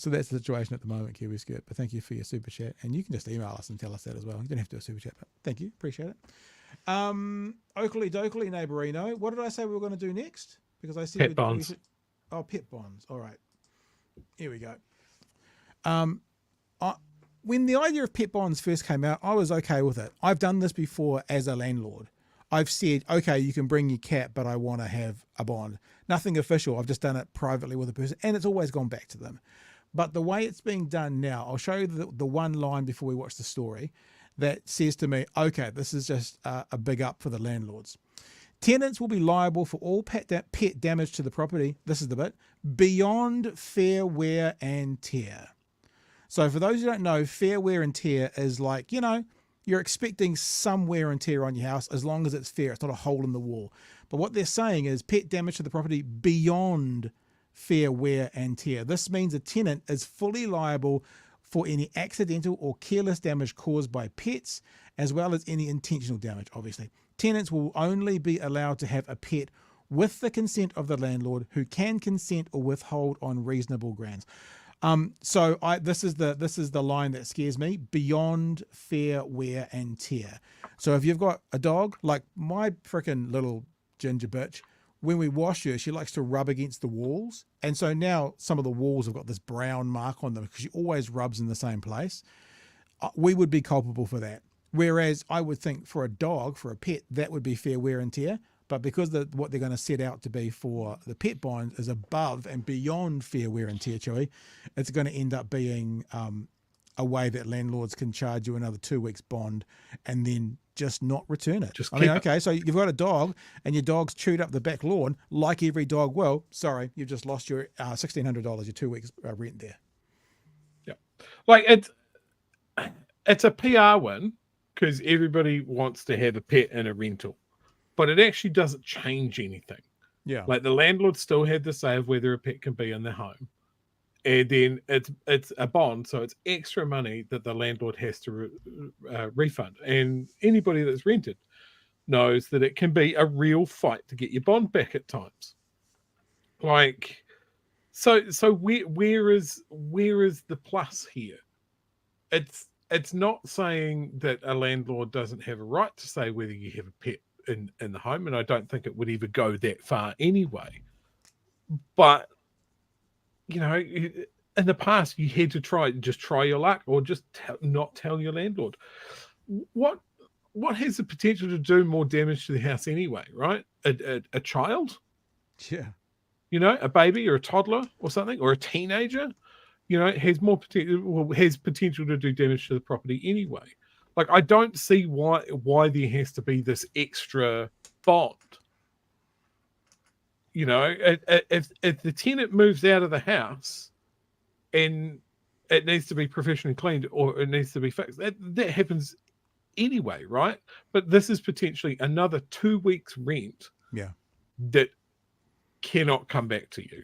that's the situation at the moment, Kiwi Skirt. But thank you for your super chat. And you can just email us and tell us that as well. You don't have to do a super chat, but thank you. Appreciate it. Oakley Dokley Neighborino. What did I say we were going to do next? Because I said pet bonds. Pet bonds. All right. Here we go. When the idea of pet bonds first came out, I was okay with it. I've done this before as a landlord. I've said, okay, you can bring your cat, but I want to have a bond. Nothing official. I've just done it privately with a person, and it's always gone back to them. But the way it's being done now, I'll show you the one line before we watch the story that says to me, okay, this is just a big up for the landlords. Tenants will be liable for all pet damage to the property, this is the bit, beyond fair wear and tear. So for those who don't know, fair wear and tear is like, you're expecting some wear and tear on your house as long as it's fair. It's not a hole in the wall. But what they're saying is pet damage to the property beyond fair wear and tear. This means a tenant is fully liable for any accidental or careless damage caused by pets, as well as any intentional damage, obviously. Tenants will only be allowed to have a pet with the consent of the landlord, who can consent or withhold on reasonable grounds. This is the line that scares me: beyond fair wear and tear. So if you've got a dog, like my freaking little ginger bitch, when we wash her, she likes to rub against the walls. And so now some of the walls have got this brown mark on them because she always rubs in the same place. We would be culpable for that. Whereas I would think for a dog, for a pet, that would be fair wear and tear. But because what they're going to set out to be for the pet bond is above and beyond fair wear and tear, Chewy, it's going to end up being a way that landlords can charge you another 2 weeks bond and then just not return it. Okay, so you've got a dog and your dog's chewed up the back lawn like every dog will. Sorry, you've just lost your $1,600, your 2 weeks rent there. Yeah. Like it's a PR win because everybody wants to have a pet in a rental, but it actually doesn't change anything. Yeah. Like the landlord still had the say of whether a pet can be in the home. And then it's a bond, so it's extra money that the landlord has to refund. And anybody that's rented knows that it can be a real fight to get your bond back at times. Like, so where is the plus here? It's not saying that a landlord doesn't have a right to say whether you have a pet in the home, and I don't think it would ever go that far anyway. But in the past, you had to try your luck, or just not tell your landlord. What has the potential to do more damage to the house anyway, right? A child? Yeah. A baby or a toddler or something, or a teenager, has more potential, has potential to do damage to the property anyway. Like, I don't see why there has to be this extra bond. If the tenant moves out of the house and it needs to be professionally cleaned or it needs to be fixed, that happens anyway, right? But this is potentially another 2 weeks rent. Yeah. That cannot come back to you.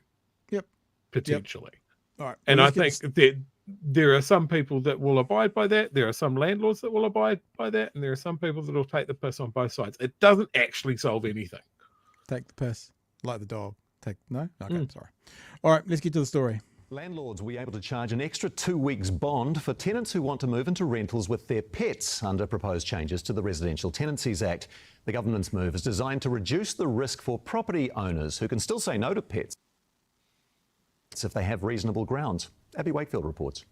Yep. Potentially. Yep. All right. And I think that there are some people that will abide by that. There are some landlords that will abide by that. And there are some people that will take the piss on both sides. It doesn't actually solve anything. Take the piss. Like the dog. No? Okay, sorry. All right, let's get to the story. Landlords will be able to charge an extra 2 weeks bond for tenants who want to move into rentals with their pets under proposed changes to the Residential Tenancies Act. The government's move is designed to reduce the risk for property owners who can still say no to pets if they have reasonable grounds. Abby Wakefield reports.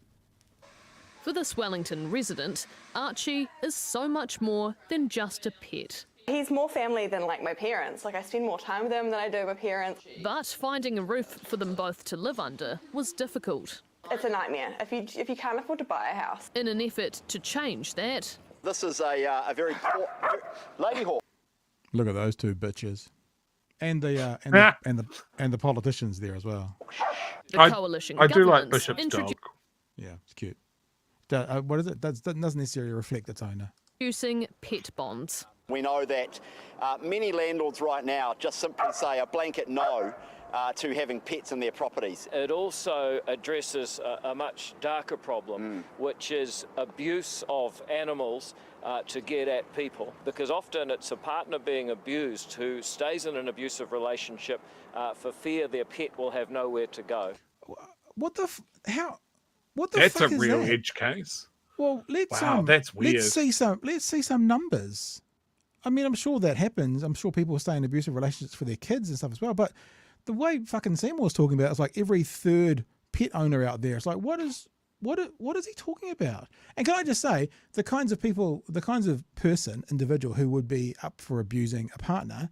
For this Wellington resident, Archie is so much more than just a pet. He's more family than my parents. I spend more time with him than I do with my parents. But finding a roof for them both to live under was difficult. It's a nightmare if you can't afford to buy a house. In an effort to change that, this is a very lady hawk. Look at those two bitches, and the politicians there as well. The coalition I do like governments Bishop's dog. Yeah, it's cute. What is it? That doesn't necessarily reflect its owner. Introducing pet bonds. We know that many landlords right now just simply say a blanket no to having pets in their properties. It also addresses a much darker problem, which is abuse of animals to get at people. Because often it's a partner being abused who stays in an abusive relationship for fear their pet will have nowhere to go. What the That's fuck a is real that? edge case. Well, that's weird. Let's see some numbers. I mean, I'm sure that happens. I'm sure people stay in abusive relationships for their kids and stuff as well. But the way fucking Seymour's talking about, it's like every third pet owner out there. It's like, what is he talking about? And can I just say, the kinds of individual who would be up for abusing a partner,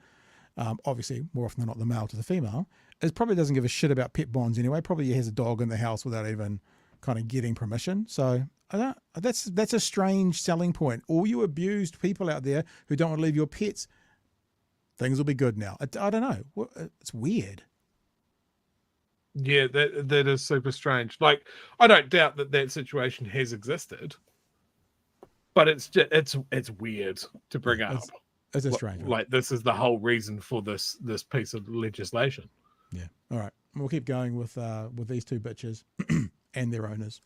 obviously more often than not the male to the female, probably doesn't give a shit about pet bonds anyway. Probably has a dog in the house without even kind of getting permission. So that's a strange selling point. All you abused people out there who don't want to leave your pets, things will be good now. I don't know. It's weird. Yeah, that is super strange. Like, I don't doubt that situation has existed, but it's weird to bring up. It's a strange one. Like, this is the whole reason for this piece of legislation. Yeah. All right. We'll keep going with these two bitches and their owners.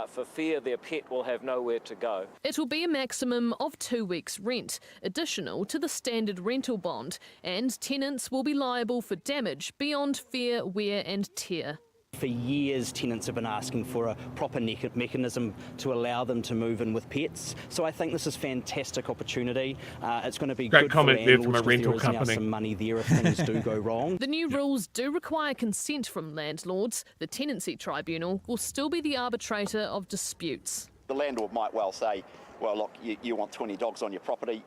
For fear their pet will have nowhere to go. It will be a maximum of 2 weeks' rent, additional to the standard rental bond, and tenants will be liable for damage beyond fair wear and tear. For years, tenants have been asking for a proper mechanism to allow them to move in with pets. So I think this is a fantastic opportunity. It's going to be great good comment for there from a landlords, rental because there is company. now some money there if things do go wrong. The new rules do require consent from landlords. The Tenancy Tribunal will still be the arbitrator of disputes. The landlord might well say, well, look, you want 20 dogs on your property.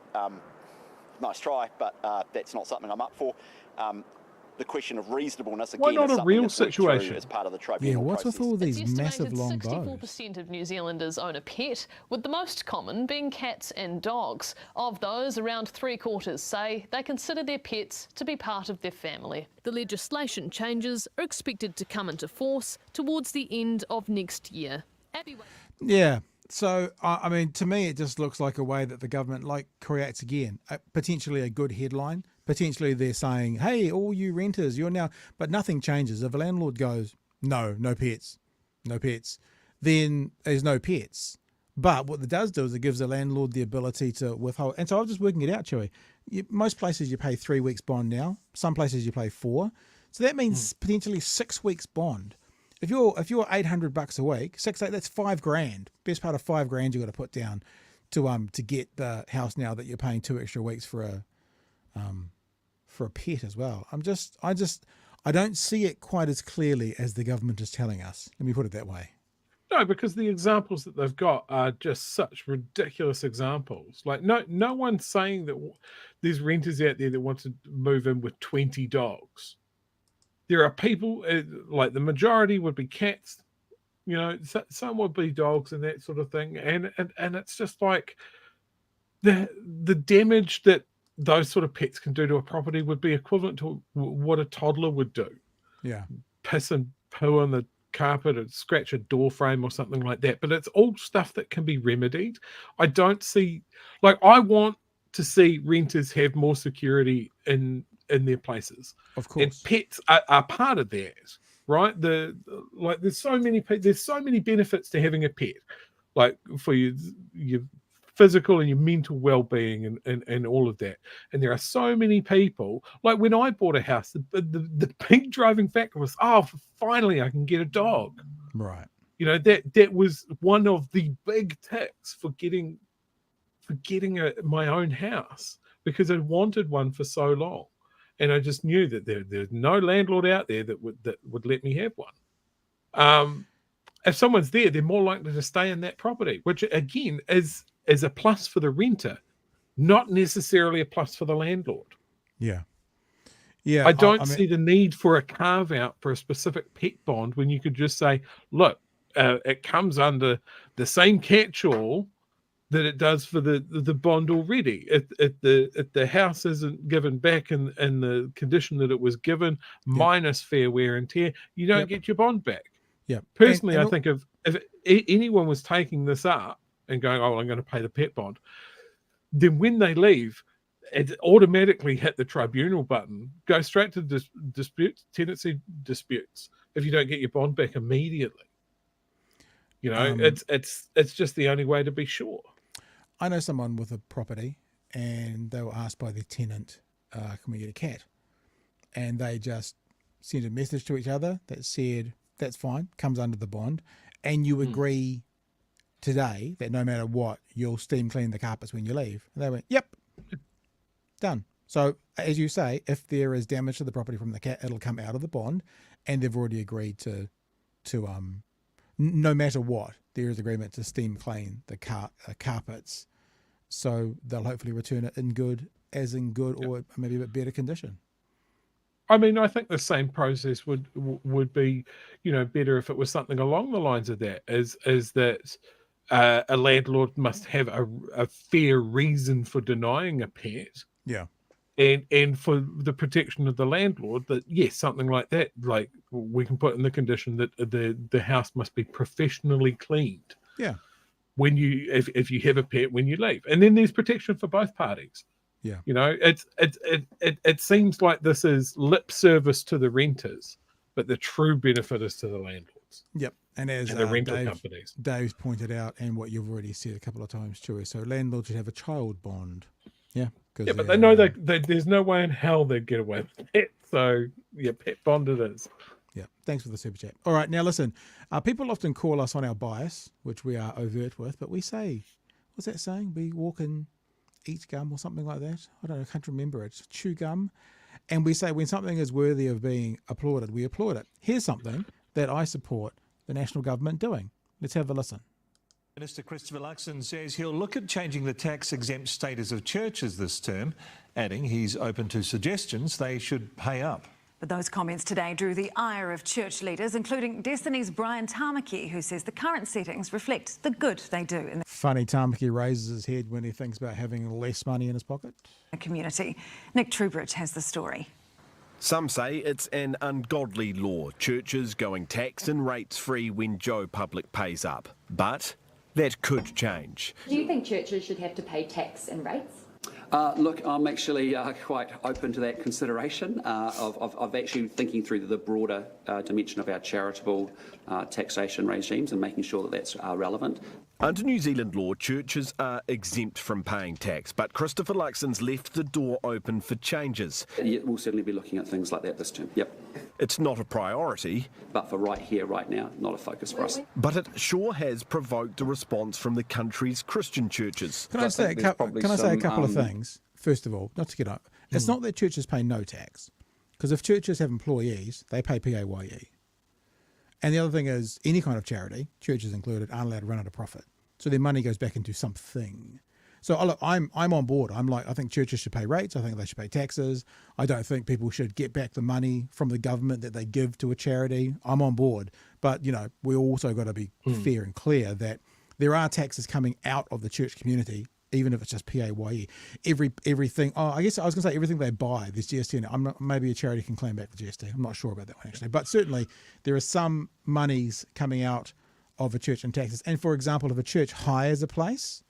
Nice try, but that's not something I'm up for. The question of reasonableness, again, not is a something real that's worked through situation? as part of the tribunal what's process. with all It's these massive estimated long bows? 64% of New Zealanders own a pet, with the most common being cats and dogs. Of those, around 3/4 say they consider their pets to be part of their family. The legislation changes are expected to come into force towards the end of next year. Yeah. So, I mean, to me, it just looks like a way that the government creates again, potentially a good headline. Potentially they're saying, hey, all you renters, you're now, but nothing changes. If a landlord goes, no pets, then there's no pets. But what it does do is it gives the landlord the ability to withhold. And so I'm just working it out, Chewy. Most places you pay 3 weeks bond now. Some places you pay 4. So that means potentially 6 weeks bond. If you're $800 a week, 6 8, that's $5,000. Best part of $5,000 you got to put down to get the house now that you're paying 2 extra weeks for a pet as well. I don't see it quite as clearly as the government is telling us. Let me put it that way. No, because the examples that they've got are just such ridiculous examples. Like, no one's saying that there's renters out there that want to move in with 20 dogs. There are people, like the majority would be cats, some would be dogs and that sort of thing. And it's just like the damage that those sort of pets can do to a property would be equivalent to what a toddler would do. Yeah. Piss and poo on the carpet and scratch a door frame or something like that. But it's all stuff that can be remedied. I don't see, I want to see renters have more security in their places. Of course. And pets are part of that, right? There's so many benefits to having a pet, like for your physical and your mental well-being and all of that. And there are so many people, like when I bought a house, the big driving factor was, finally I can get a dog. Right. That was one of the big ticks for getting my own house, because I wanted one for so long. And I just knew that there's no landlord out there that would let me have one. If someone's there, they're more likely to stay in that property, which again is a plus for the renter, not necessarily a plus for the landlord. Yeah. Yeah. I don't see the need for a carve out for a specific pet bond when you could just say, look, it comes under the same catch-all that it does for the bond already. If the house isn't given back in the condition that it was given, minus fair wear and tear, you don't get your bond back. Yeah. Personally, I think if anyone was taking this up and going, I'm going to pay the pet bond, then when they leave, it automatically hit the tribunal button, go straight to disputes, tenancy disputes, if you don't get your bond back immediately. It's just the only way to be sure. I know someone with a property, and they were asked by their tenant, can we get a cat? And they just sent a message to each other that said, that's fine, comes under the bond. And you agree today that no matter what, you'll steam clean the carpets when you leave. And they went, yep, done. So as you say, if there is damage to the property from the cat, it'll come out of the bond, and they've already agreed to no matter what, there is agreement to steam clean the carpets. So they'll hopefully return it in good or maybe a bit better condition. I mean, I think the same process would be, better if it was something along the lines of that, is that a landlord must have a fair reason for denying a pet. Yeah. and for the protection of the landlord, that yes, something like that, like we can put in the condition that the house must be professionally cleaned. Yeah. When you if you have a pet when you leave, and then there's protection for both parties. Yeah. You know, it seems like this is lip service to the renters, but the true benefit is to the landlords. Yep. And as the rental companies. Dave's pointed out, and what you've already said a couple of times, Chewy, so landlords should have a child bond. Yeah. Yeah, but they know that there's no way in hell they'd get away with it. So, yeah, pet bond it is. Yeah, thanks for the super chat. All right, now listen, people often call us on our bias, which we are overt with, but we say, what's that saying? We walk and eat gum or something like that. I don't know, I can't remember it. Chew gum. And we say when something is worthy of being applauded, we applaud it. Here's something that I support the national government doing. Let's have a listen. Minister Christopher Luxon says he'll look at changing the tax-exempt status of churches this term, adding he's open to suggestions they should pay up. But those comments today drew the ire of church leaders, including Destiny's Brian Tamaki, who says the current settings reflect the good they do in Funny, Tamaki raises his head when he thinks about having less money in his pocket. the community. Nick Trubridge has the story. Some say it's an ungodly law, churches going tax and rates free when Joe Public pays up. But that could change. Do you think churches should have to pay tax and rates? Look, I'm actually quite open to that consideration of actually thinking through the broader dimension of our charitable taxation regimes and making sure that that's relevant. Under New Zealand law, churches are exempt from paying tax, but Christopher Luxon's left the door open for changes. Yeah, we'll certainly be looking at things like that this term, yep. It's not a priority. But for right here, right now, not a focus for us. But it sure has provoked a response from the country's Christian churches. Can I say a couple of things? First of all, not to get up, it's not that churches pay no tax, because if churches have employees, they pay PAYE. And the other thing is, any kind of charity, churches included, aren't allowed to run at a profit. So their money goes back into something. So look, I'm on board. I think churches should pay rates. I think they should pay taxes. I don't think people should get back the money from the government that they give to a charity. I'm on board. But, you know, we also got to be fair and clear that there are taxes coming out of the church community, even if it's just PAYE. Everything, I guess I was going to say everything they buy, there's GST in it. Maybe a charity can claim back the GST. I'm not sure about that one, actually. But certainly there are some monies coming out of a church in taxes. And, for example, if a church hires a place,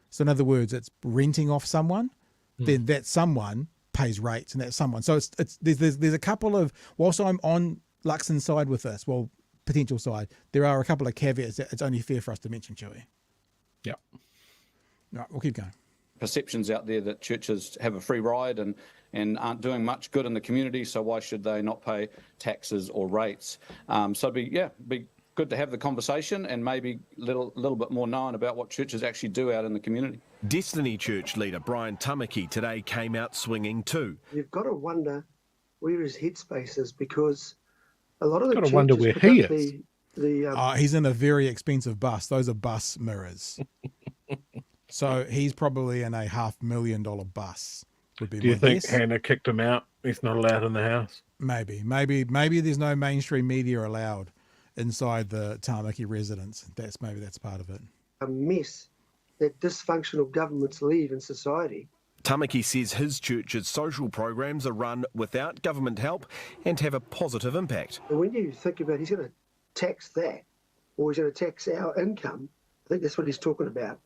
so in other words, it's renting off someone, then that someone pays rates and that someone. So there's a couple of, whilst I'm on Luxon's side with this, well, potential side, there are a couple of caveats that it's only fair for us to mention, Chewy. Yeah. Right, we'll keep going. Perceptions out there that churches have a free ride and aren't doing much good in the community, so why should they not pay taxes or rates? So it'd be good to have the conversation and maybe a little bit more known about what churches actually do out in the community. Destiny Church leader Brian Tamaki today came out swinging too. You've got to wonder where his headspace is, because a lot of the churches... wonder where he is. He's in a very expensive bus. Those are bus mirrors. So he's probably in a $500,000 bus. Do you think Hannah kicked him out? He's not allowed in the house? Maybe there's no mainstream media allowed inside the Tamaki residence. Maybe that's part of it. A mess that dysfunctional governments leave in society. Tamaki says his church's social programs are run without government help and have a positive impact. And when you think about he's going to tax that, or he's going to tax our income, I think that's what he's talking about.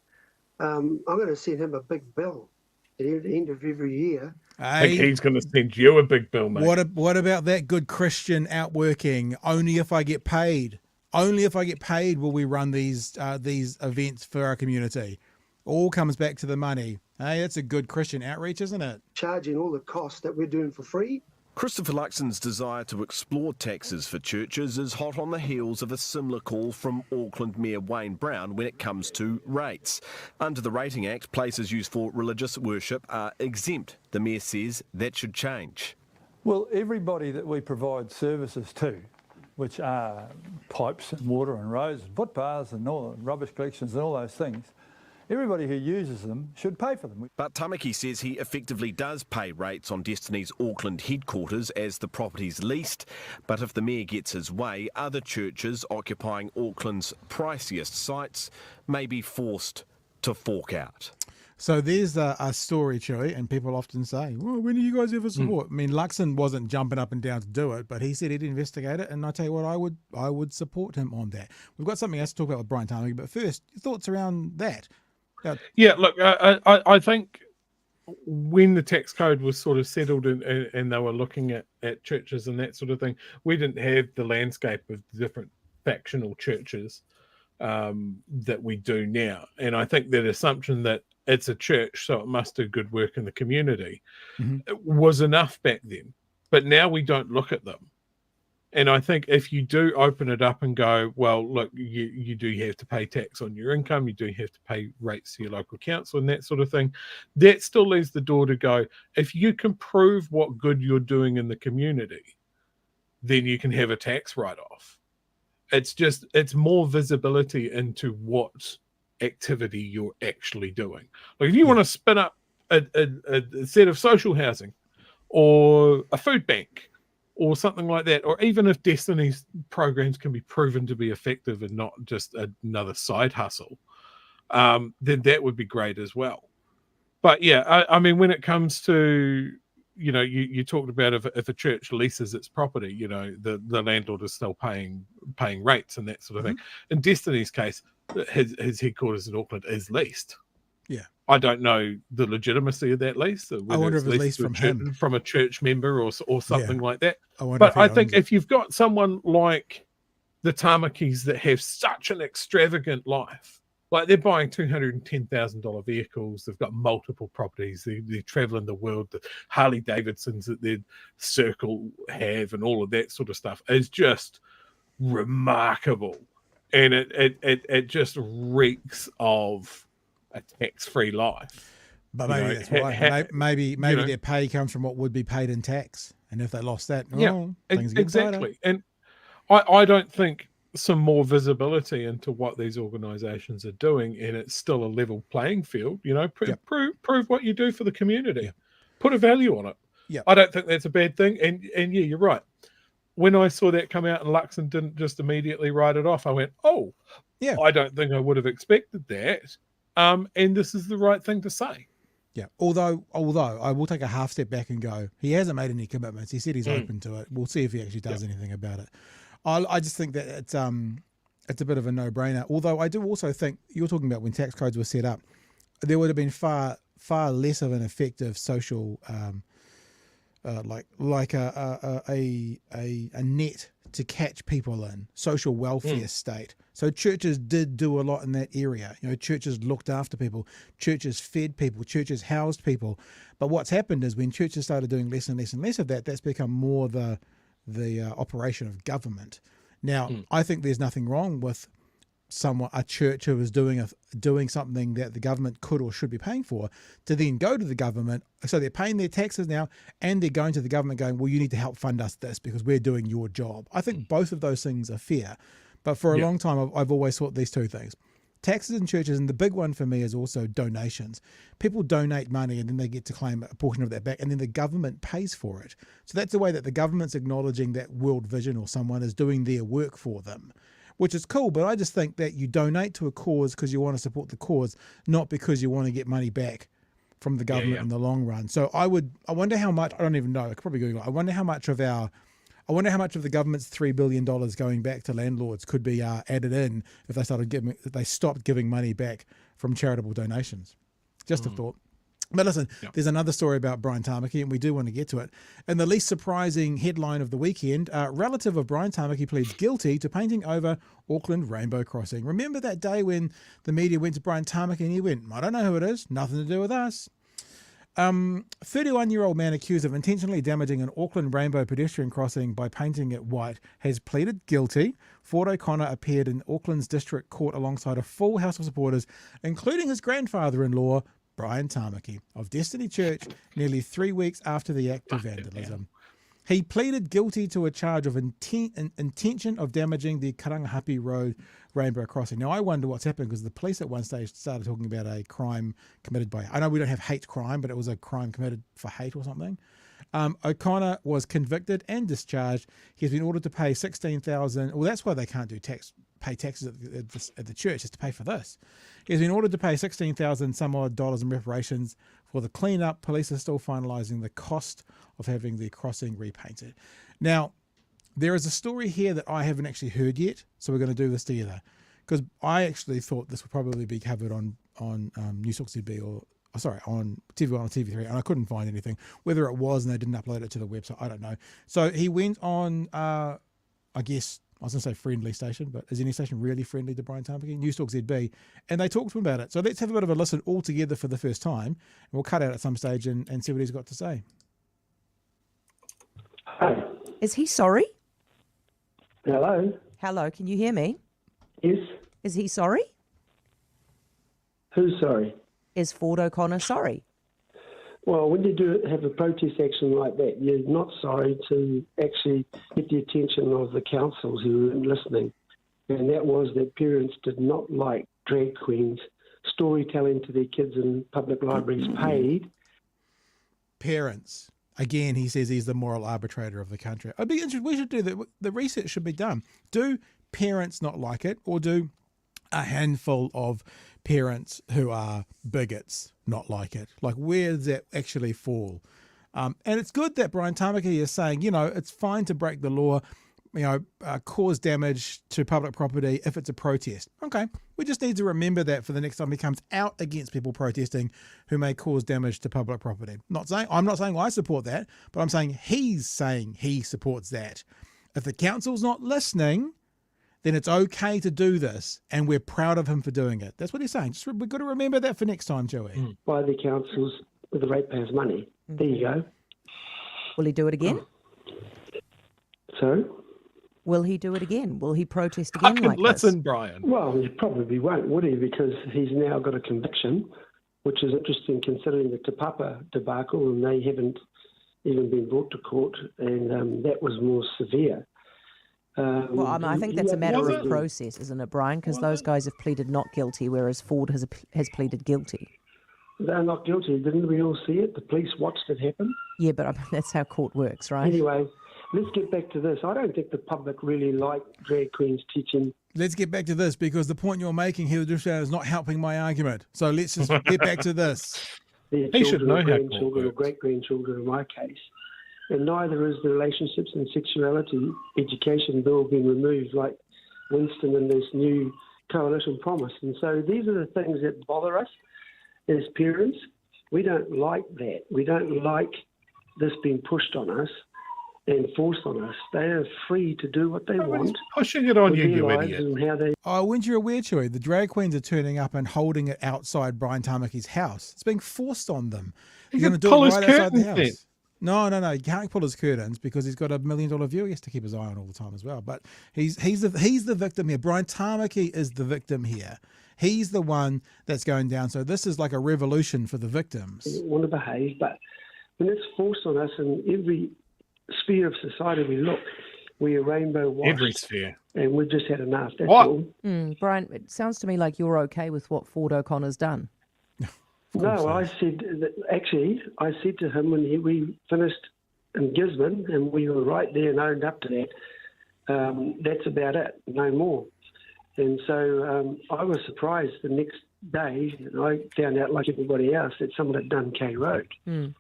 I'm going to send him a big bill at the end of every year. I think he's going to send you a big bill, mate. What about that good Christian outworking? Only if I get paid. Only if I get paid will we run these events for our community. All comes back to the money. Hey, that's a good Christian outreach, isn't it? Charging all the costs that we're doing for free. Christopher Luxon's desire to explore taxes for churches is hot on the heels of a similar call from Auckland Mayor Wayne Brown when it comes to rates. Under the Rating Act, places used for religious worship are exempt. The Mayor says that should change. Well, everybody that we provide services to, which are pipes and water and roads and footpaths and all rubbish collections and all those things, everybody who uses them should pay for them. But Tamaki says he effectively does pay rates on Destiny's Auckland headquarters as the property's leased. But if the Mayor gets his way, other churches occupying Auckland's priciest sites may be forced to fork out. So there's a story, Chewy, and people often say, well, when do you guys ever support? I mean, Luxon wasn't jumping up and down to do it, but he said he'd investigate it, and I tell you what, I would support him on that. We've got something else to talk about with Brian Tamaki, but first, your thoughts around that? Yeah, look, I think when the tax code was sort of settled and they were looking at churches and that sort of thing, we didn't have the landscape of different factional churches that we do now. And I think that assumption that it's a church, so it must do good work in the community, it was enough back then. But now we don't look at them. And I think if you do open it up and go, well, look, you do have to pay tax on your income, you do have to pay rates to your local council and that sort of thing, that still leaves the door to go, if you can prove what good you're doing in the community, then you can have a tax write-off. It's more visibility into what activity you're actually doing. Like if you want to spin up a set of social housing or a food bank or something like that, or even if Destiny's programs can be proven to be effective and not just another side hustle, then that would be great as well. But yeah, I mean, when it comes to, you know, you talked about if a church leases its property, you know, the landlord is still paying rates and that sort of thing. In Destiny's case, his headquarters in Auckland is leased. Yeah. I don't know the legitimacy of that lease. I wonder if it's leased from him, from a church member or something like that. But I think if you've got someone like the Tamakis that have such an extravagant life, like they're buying $210,000 vehicles, they've got multiple properties, they're traveling the world, the Harley Davidsons that their circle have, and all of that sort of stuff is just remarkable, and it just reeks of a tax-free life. But maybe that's why. Maybe their pay comes from what would be paid in tax, and if they lost that, things get exactly. And I don't think some more visibility into what these organisations are doing, and it's still a level playing field. You know, prove what you do for the community, put a value on it. Yeah, I don't think that's a bad thing. And yeah, you're right. When I saw that come out and Luxon didn't just immediately write it off, I went, oh, yeah, I don't think I would have expected that. And this is the right thing to say. Yeah. Although I will take a half step back and go, he hasn't made any commitments. He said he's open to it. We'll see if he actually does anything about it. I just think that it's a bit of a no-brainer. Although I do also think, you're talking about when tax codes were set up, there would have been far less of an effective social like a net to catch people in, social welfare state. So churches did do a lot in that area. You know, churches looked after people, churches fed people, churches housed people. But what's happened is when churches started doing less and less and less of that, that's become more the operation of government. Now, I think there's nothing wrong with a church who is doing something that the government could or should be paying for, to then go to the government. So they're paying their taxes now, and they're going to the government going, well, you need to help fund us this because we're doing your job. I think both of those things are fair. But for a long time, I've always thought these two things. Taxes and churches, and the big one for me is also donations. People donate money and then they get to claim a portion of that back, and then the government pays for it. So that's the way that the government's acknowledging that World Vision or someone is doing their work for them, which is cool. But I just think that you donate to a cause because you want to support the cause, not because you want to get money back from the government in the long run. So I wonder how much, I don't even know, I could probably Google it. I wonder how much of the government's $3 billion going back to landlords could be added in if they stopped giving money back from charitable donations. Just a thought. But listen, there's another story about Brian Tamaki, and we do want to get to it. And the least surprising headline of the weekend, a relative of Brian Tamaki pleads guilty to painting over Auckland Rainbow Crossing. Remember that day when the media went to Brian Tamaki and he went, I don't know who it is, nothing to do with us. 31-year-old man accused of intentionally damaging an Auckland Rainbow pedestrian crossing by painting it white has pleaded guilty. Ford O'Connor appeared in Auckland's district court alongside a full house of supporters, including his grandfather-in-law, Brian Tamaki, of Destiny Church, nearly 3 weeks after the act of vandalism. He pleaded guilty to a charge of intention of damaging the Karangahape Road Rainbow Crossing. Now, I wonder what's happened, because the police at one stage started talking about a crime committed by, I know we don't have hate crime, but it was a crime committed for hate or something. O'Connor was convicted and discharged. He's been ordered to pay $16,000. Well, that's why they can't do tax pay taxes at the church is to pay for this. He's been ordered to pay $16,000 some odd in reparations for the cleanup. Police are still finalising the cost of having the crossing repainted. Now, there is a story here that I haven't actually heard yet, so we're going to do this together, because I actually thought this would probably be covered on News Talk ZB on TV1 or TV3, and I couldn't find anything. Whether it was and they didn't upload it to the website, I don't know. So he went on, I guess, I was going to say friendly station, but is any station really friendly to Brian Tamaki? News Talk ZB, and they talked to him about it. So let's have a bit of a listen all together for the first time, and we'll cut out at some stage and see what he's got to say. Is he sorry? Hello? Hello, can you hear me? Yes. Is he sorry? Who's sorry? Is Ford O'Connor sorry? Well, when you have a protest action like that, you're not sorry to actually get the attention of the councils who weren't listening. And that was that parents did not like drag queens storytelling to their kids in public libraries paid. Parents. Again, he says he's the moral arbitrator of the country. I'd be interested. We should do that. The research should be done. Do parents not like it, or do a handful of parents who are bigots not like it? Like, where does that actually fall? And it's good that Brian Tamaki is saying, it's fine to break the law, cause damage to public property if it's a protest. Okay, we just need to remember that for the next time he comes out against people protesting who may cause damage to public property. I'm not saying I support that, but I'm saying he's saying he supports that. If the council's not listening, then it's okay to do this, and we're proud of him for doing it. That's what he's saying. We've got to remember that for next time, Joey. By the councils with the ratepayers' money. There you go. Will he do it again? So? Will he do it again? Will he protest again like listen, this? Brian. Well, he probably won't, would he? Because he's now got a conviction, which is interesting considering the Te Papa debacle, and they haven't even been brought to court, and that was more severe. Well, I think that's a matter of process, isn't it, Brian? Because those guys have pleaded not guilty, whereas Ford has pleaded guilty. They're not guilty. Didn't we all see it? The police watched it happen. Yeah, but that's how court works, right? Anyway, let's get back to this. I don't think the public really like drag queens teaching. Let's get back to this, because the point you're making here is not helping my argument. So let's just get back to this. Their he should know how grandchildren or great-grandchildren in my case. And neither is the relationships and sexuality education bill being removed like Winston and this new coalition promise. And so these are the things that bother us as parents. We don't like that. We don't like this being pushed on us and forced on us. They are free to do what they want. Pushing it on you, you idiot. Weren't you aware, Chewy? The drag queens are turning up and holding it outside Brian Tamaki's house. It's being forced on them. You're going to do it right outside the house. Then. No. You can't pull his curtains because he's got $1 million view. He has to keep his eye on all the time as well. But he's the victim here. Brian Tamaki is the victim here. He's the one that's going down. So this is like a revolution for the victims. We want to behave, but when it's forced on us in every sphere of society we look, we are rainbow washed. Every sphere. And we've just had enough. That's all. Brian, it sounds to me like you're okay with what Ford O'Connor's done. No, I said to him when we finished in Gisborne, and we were right there and owned up to that, that's about it, no more. And so I was surprised the next day, and I found out, like everybody else, that someone had done K Road. And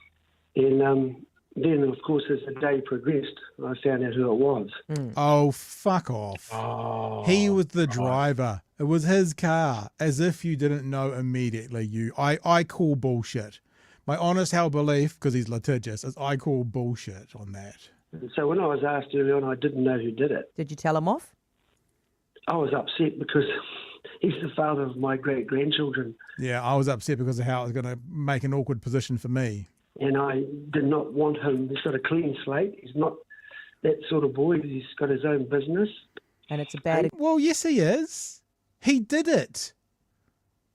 then, of course, as the day progressed, I found out who it was. Oh, fuck off. Oh, he was the driver. It was his car. As if you didn't know immediately. I call bullshit. My honest held belief, because he's litigious, is I call bullshit on that. And so when I was asked early on, I didn't know who did it. Did you tell him off? I was upset because he's the father of my great-grandchildren. Yeah, I was upset because of how it was going to make an awkward position for me. And I did not want him. He's got a clean slate. He's not that sort of boy. He's got his own business. And it's a bad... Well, yes, he is. He did it.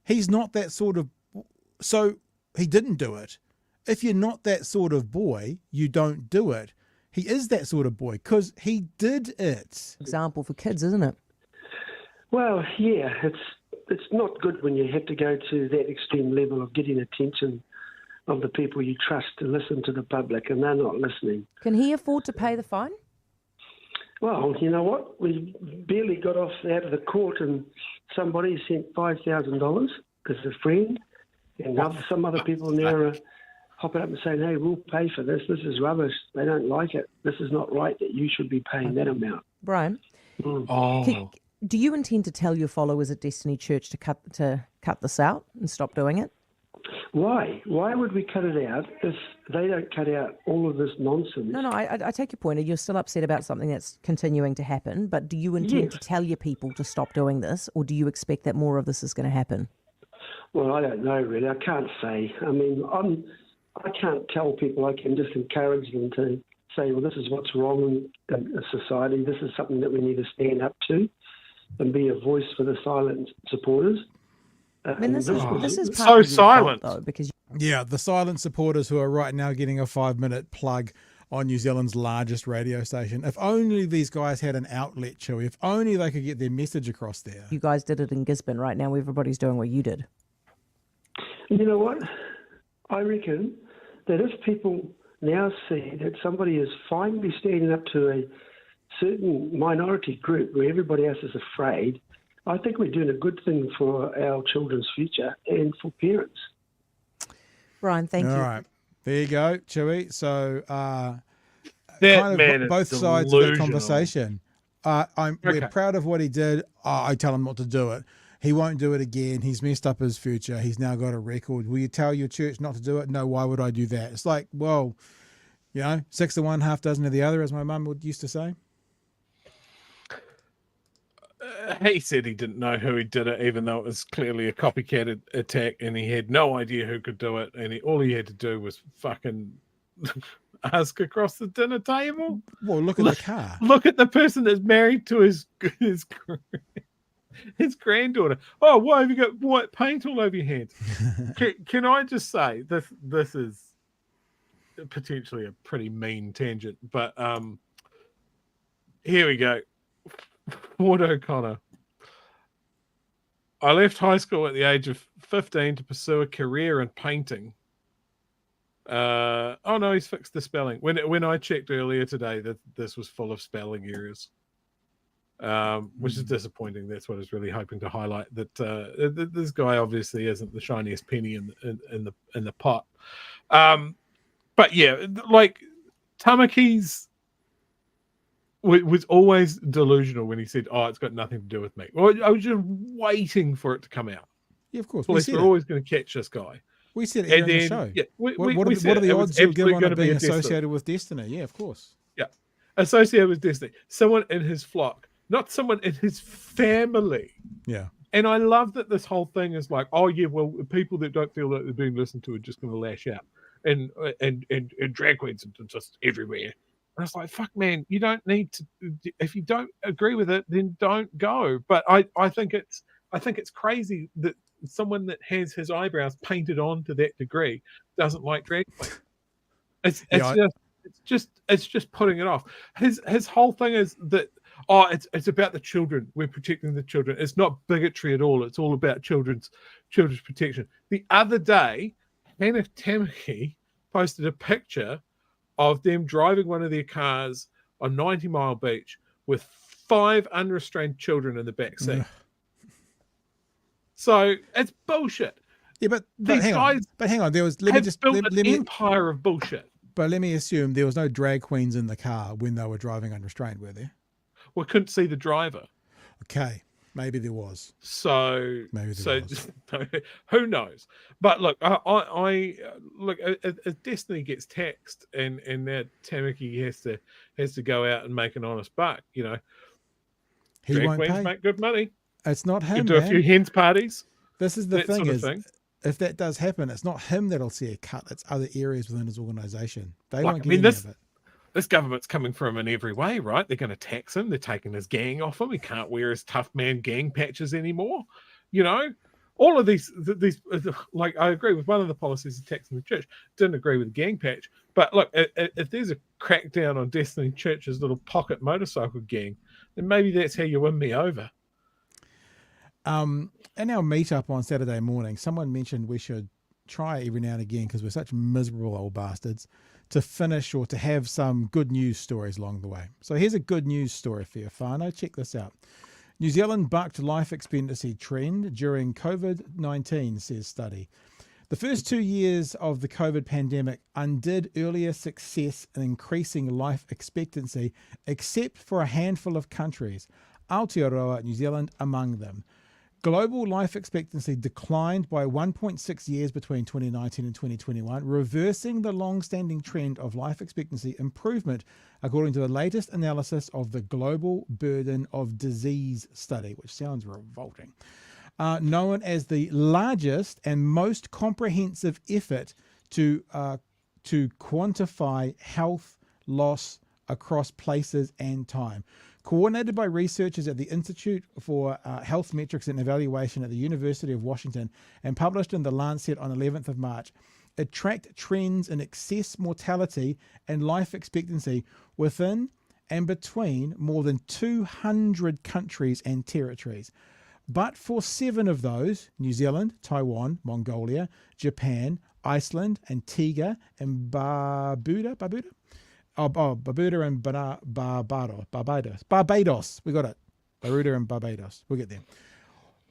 He's not that sort of... So he didn't do it. If you're not that sort of boy, you don't do it. He is that sort of boy because he did it. Example for kids, isn't it? Well, yeah. It's not good when you have to go to that extreme level of getting attention of the people you trust to listen to the public, and they're not listening. Can he afford to pay the fine? Well, you know what? We barely got out of the court, and somebody sent $5,000 as a friend, and some other people now are hopping up and saying, "Hey, we'll pay for this. This is rubbish. They don't like it. This is not right that you should be paying that amount." Brian, Mm. do you intend to tell your followers at Destiny Church to cut this out and stop doing it? Why? Why would we cut it out if they don't cut out all of this nonsense? No, I take your point. You're still upset about something that's continuing to happen, but do you intend to tell your people to stop doing this, or do you expect that more of this is going to happen? Well, I don't know, really. I can't say. I mean, I can't tell people. I can just encourage them to say, well, this is what's wrong in society. This is something that we need to stand up to and be a voice for the silent supporters. I mean, this is part so of your silent, fault, though, because the silent supporters who are right now getting a 5-minute plug on New Zealand's largest radio station. If only these guys had an outlet, Chewy. If only they could get their message across there. you guys did it in Gisborne. Right now, everybody's doing what you did. You know what? I reckon that if people now see that somebody is finally standing up to a certain minority group where everybody else is afraid, I think we're doing a good thing for our children's future and for parents. Brian, thank you. All right. There you go, Chewy. So That man is both sides of the delusional. conversation. We're proud of what he did. I tell him not to do it. He won't do it again. He's messed up his future. He's now got a record. Will you tell your church not to do it? No, why would I do that? It's like, well, 6 to one, half dozen of the other, as my mum used to say. He said he didn't know who he did it, even though it was clearly a copycat attack, and he had no idea who could do it. And all he had to do was fucking ask across the dinner table. Well, look at the car. Look at the person that's married to his granddaughter. Oh, why have you got white paint all over your hands? Can I just say this is potentially a pretty mean tangent, but here we go. Ford O'Connor. I left high school at the age of 15 to pursue a career in painting. Oh no, he's fixed the spelling. When I checked earlier today, that this was full of spelling errors, which is disappointing. That's what I was really hoping to highlight. That this guy obviously isn't the shiniest penny in the pot. But yeah, like Tamaki's was always delusional when he said, "Oh, it's got nothing to do with me." Well, I was just waiting for it to come out. Yeah, of course. Police were always going to catch this guy. We said it here on the show. Yeah, what are the odds you'll give on it being associated with Destiny? Yeah, of course. Yeah, associated with Destiny. Someone in his flock, not someone in his family. Yeah. And I love that this whole thing is like, oh yeah, well, people that don't feel that they're being listened to are just going to lash out, and drag queens are just everywhere. And it's like, fuck, man, you don't need to. If you don't agree with it, then don't go. But I think it's crazy that someone that has his eyebrows painted on to that degree doesn't like drag queens. It's just putting it off. His whole thing is that it's about the children. We're protecting the children. It's not bigotry at all. It's all about children's protection. The other day, Hannah Tamaki posted a picture of them driving one of their cars on 90 Mile Beach with 5 unrestrained children in the back seat. So it's bullshit. Yeah, but these guys hang on. There was an empire of bullshit. But let me assume there was no drag queens in the car when they were driving unrestrained, were there? We couldn't see the driver. Okay, maybe there was. So maybe there was. Who knows? But look, I look. If Destiny gets taxed, and now Tamaki has to go out and make an honest buck, he drag won't queens pay. make good money. It's not him. You do a few hens parties. This is the that thing sort of is, thing. If that does happen, it's not him that'll see a cut. It's other areas within his organisation. They won't get any of it. This government's coming for him in every way, right? They're going to tax him. They're taking his gang off him. He can't wear his tough man gang patches anymore. All of these, like, I agree with one of the policies of taxing the church. Didn't agree with the gang patch. But look, if there's a crackdown on Destiny Church's little pocket motorcycle gang, then maybe that's how you win me over. In our meetup on Saturday morning, someone mentioned we should try every now and again, because we're such miserable old bastards, to finish or to have some good news stories along the way. So here's a good news story for you, whānau. Check this out. New Zealand bucked life expectancy trend during COVID-19, says study. The first 2 years of the COVID pandemic undid earlier success in increasing life expectancy, except for a handful of countries, Aotearoa, New Zealand among them. Global life expectancy declined by 1.6 years between 2019 and 2021, reversing the long-standing trend of life expectancy improvement, according to the latest analysis of the Global Burden of Disease study, which sounds revolting, known as the largest and most comprehensive effort to quantify health loss across places and time. Coordinated by researchers at the Institute for Health Metrics and Evaluation at the University of Washington and published in The Lancet on 11th of March, it tracked trends in excess mortality and life expectancy within and between more than 200 countries and territories. But for 7 of those, New Zealand, Taiwan, Mongolia, Japan, Iceland, Antigua, and Barbuda and Barbados. We got it. Barbuda and Barbados. We'll get there.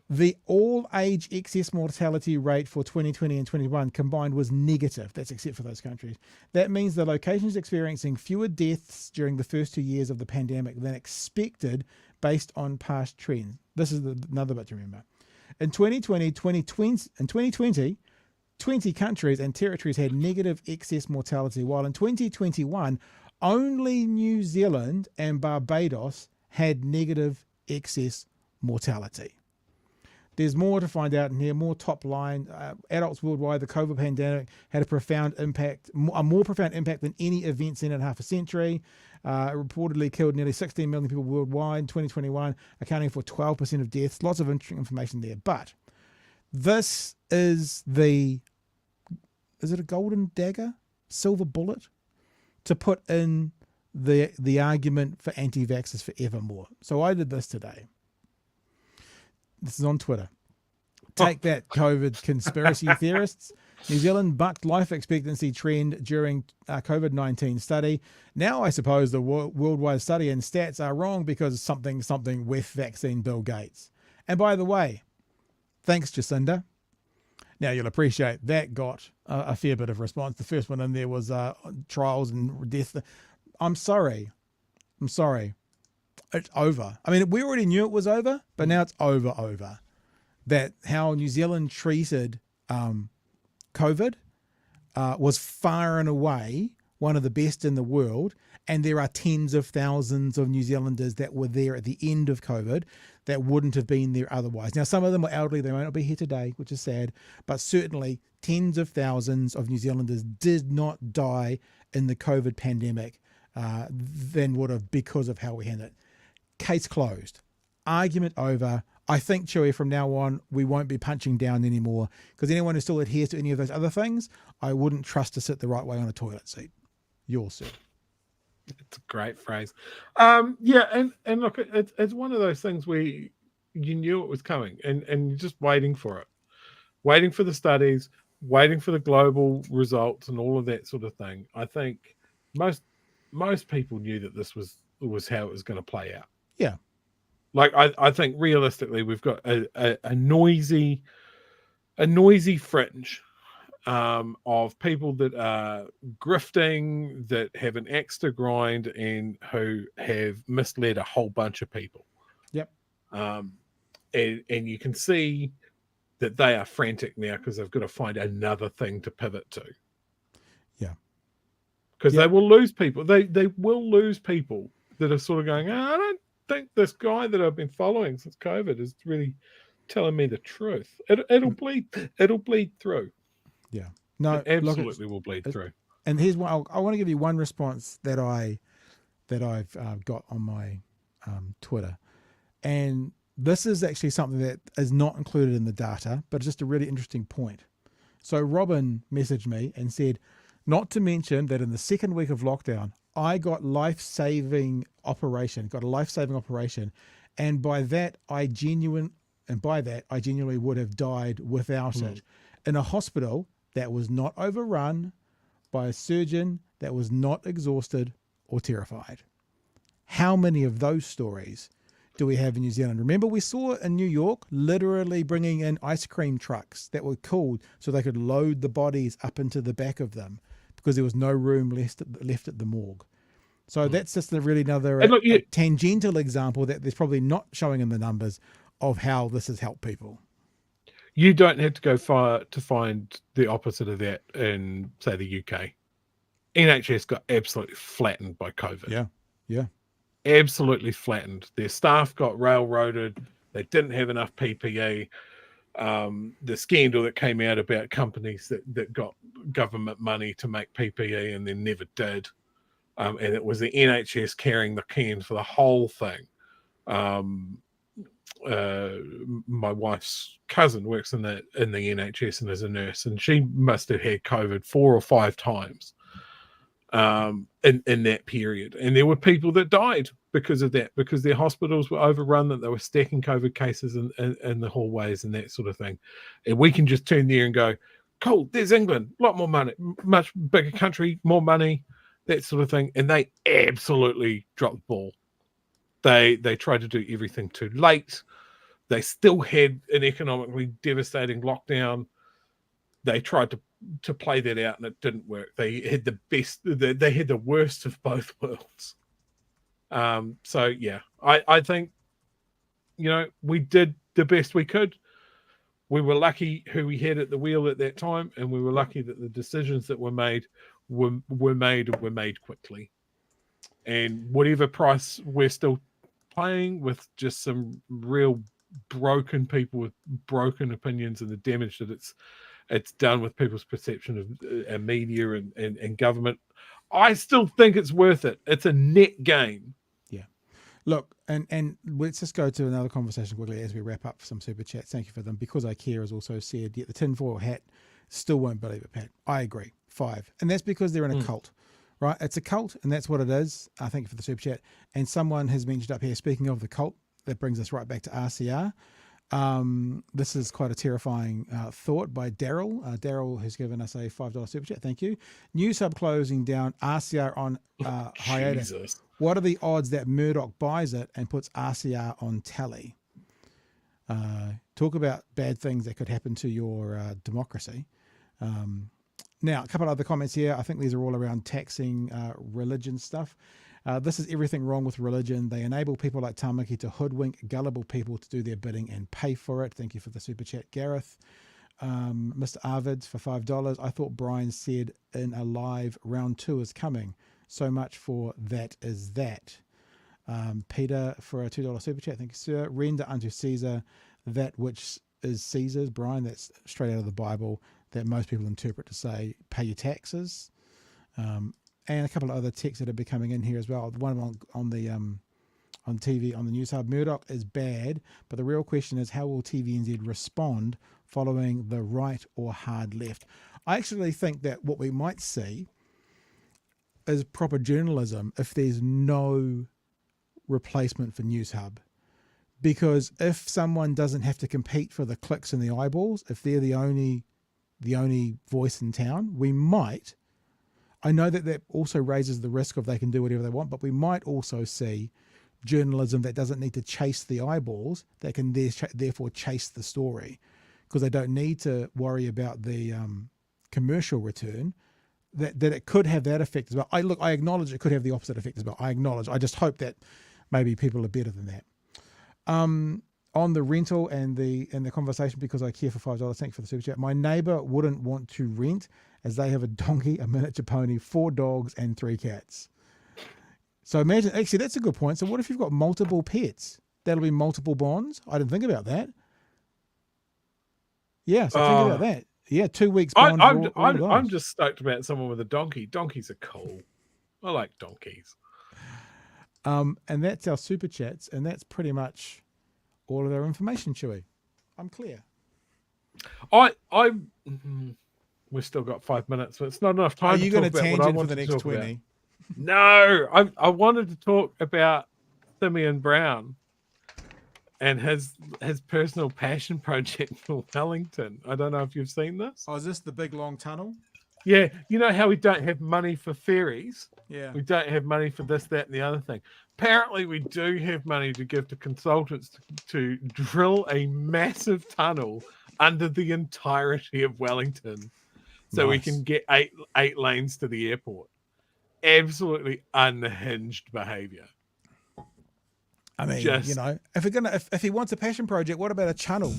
The all-age excess mortality rate for 2020 and 2021 combined was negative. That's except for those countries. That means the locations experiencing fewer deaths during the first 2 years of the pandemic than expected based on past trends. This is another bit to remember. In 2020, 20 countries and territories had negative excess mortality, while in 2021, only New Zealand and Barbados had negative excess mortality. There's more to find out in here, more top line. Adults worldwide, the COVID pandemic had a more profound impact than any event seen in half a century. It reportedly killed nearly 16 million people worldwide in 2021, accounting for 12% of deaths. Lots of interesting information there. But this is is it a golden dagger, silver bullet, to put in the argument for anti-vaxxers forevermore. So I did this today. This is on Twitter. Take that, COVID conspiracy theorists. New Zealand bucked life expectancy trend during COVID-19 study. Now I suppose the worldwide study and stats are wrong because something with vaccine Bill Gates. And by the way, thanks Jacinda. Now, you'll appreciate that got a fair bit of response. The first one in there was trials and death. I'm sorry. It's over. I mean, we already knew it was over, but now it's over. That how New Zealand treated COVID was far and away one of the best in the world. And there are tens of thousands of New Zealanders that were there at the end of COVID that wouldn't have been there otherwise. Now, some of them were elderly. They might not be here today, which is sad. But certainly tens of thousands of New Zealanders did not die in the COVID pandemic than would have because of how we handled it. Case closed. Argument over. I think, Chewy, from now on, we won't be punching down anymore because anyone who still adheres to any of those other things, I wouldn't trust to sit the right way on a toilet seat. Yours, sir. It's a great phrase. Yeah, and look, it's one of those things where you knew it was coming and you're just waiting for it. Waiting for the studies, waiting for the global results and all of that sort of thing. I think most people knew that this was how it was going to play out. Yeah. Like I think realistically we've got a noisy fringe of people that are grifting, that have an axe to grind, and who have misled a whole bunch of people. Yep. And you can see that they are frantic now because they've got to find another thing to pivot to. Yeah. Because they will lose people. They will lose people that are sort of going, I don't think this guy that I've been following since COVID is really telling me the truth. It'll bleed through. Yeah. No, it absolutely will bleed through. And here's one. I want to give you one response that I've got on my Twitter, and this is actually something that is not included in the data, but it's just a really interesting point. So Robin messaged me and said, not to mention that in the second week of lockdown, I got a life-saving operation, and by that I genuinely would have died without it. In a hospital, that was not overrun by a surgeon that was not exhausted or terrified. How many of those stories do we have in New Zealand? Remember, we saw in New York literally bringing in ice cream trucks that were cooled so they could load the bodies up into the back of them because there was no room left at the morgue. So that's just really another tangential example that there's probably not showing in the numbers of how this has helped people. You don't have to go far to find the opposite of that in, say, the UK. NHS got absolutely flattened by COVID. Yeah. Absolutely flattened. Their staff got railroaded. They didn't have enough PPE. The scandal that came out about companies that got government money to make PPE and then never did. And it was the NHS carrying the can for the whole thing. My wife's cousin works in the NHS and is a nurse, and she must have had COVID 4 or 5 times in that period. And there were people that died because of that, because their hospitals were overrun, that they were stacking COVID cases in the hallways and that sort of thing. And we can just turn there and go, cool, there's England, a lot more money, much bigger country, more money, that sort of thing. And they absolutely dropped the ball. They tried to do everything too late. They still had an economically devastating lockdown. They tried to play that out and it didn't work. They had they had the worst of both worlds. So yeah, I think, we did the best we could. We were lucky who we had at the wheel at that time, and we were lucky that the decisions that were made were made quickly. And whatever price we're still playing with, just some real broken people with broken opinions and the damage that it's done with people's perception of media and government, I still think it's worth it. It's a net gain. Yeah. Look, and let's just go to another conversation quickly as we wrap up some super chats. Thank you for them. Because I Care has also said, the tinfoil hat, still won't believe it, Pat. I agree. 5. And that's because they're in a cult, right? It's a cult, and that's what it is. Thank you for the super chat. And someone has mentioned up here, speaking of the cult, that brings us right back to RCR. This is quite a terrifying thought by Daryl. Daryl has given us a $5 super chat. Thank you. News Hub closing down, RCR on hiatus. Jesus. What are the odds that Murdoch buys it and puts RCR on tally? Talk about bad things that could happen to your democracy. Now, a couple of other comments here. I think these are all around taxing religion stuff. This is everything wrong with religion. They enable people like Tamaki to hoodwink gullible people to do their bidding and pay for it. Thank you for the super chat, Gareth. Mr. Arvids for $5. I thought Brian said in a live round 2 is coming. So much for that is that. Peter for a $2 super chat. Thank you, sir. Render unto Caesar that which is Caesar's. Brian, that's straight out of the Bible that most people interpret to say pay your taxes. And a couple of other texts that are coming in here as well. One on the on TV, on the News Hub. Murdoch is bad, but the real question is, how will TVNZ respond following the right or hard left? I actually think that what we might see is proper journalism if there's no replacement for News Hub. Because if someone doesn't have to compete for the clicks and the eyeballs, if they're the only voice in town, we might. I know that also raises the risk of they can do whatever they want, but we might also see journalism that doesn't need to chase the eyeballs, that can therefore chase the story, because they don't need to worry about the commercial return, that it could have that effect as well. I acknowledge it could have the opposite effect as well. I just hope that maybe people are better than that. On the rental and the conversation, because I care for $5, thanks for the super chat. My neighbour wouldn't want to rent as they have a donkey, a miniature pony, 4 dogs and 3 cats. So imagine, actually that's a good point. So what if you've got multiple pets? That'll be multiple bonds. I didn't think about that. Yeah, so think about that. Yeah, 2 weeks bond. I'm just stoked about someone with a donkey. Donkeys are cool. I like donkeys. And that's our super chats, and that's pretty much all of our information, Chewy. I'm clear. We've still got 5 minutes, but it's not enough time. Are you going to tangent for the next 20? No, I wanted to talk about Simeon Brown. and his personal passion project for Wellington. I don't know if you've seen this. Oh, is this the big long tunnel? Yeah, you know how we don't have money for ferries? Yeah. We don't have money for this, that, and the other thing. Apparently, we do have money to give to consultants to drill a massive tunnel under the entirety of Wellington so we can get eight lanes to the airport. Absolutely unhinged behavior. I mean, if he wants a passion project, what about a channel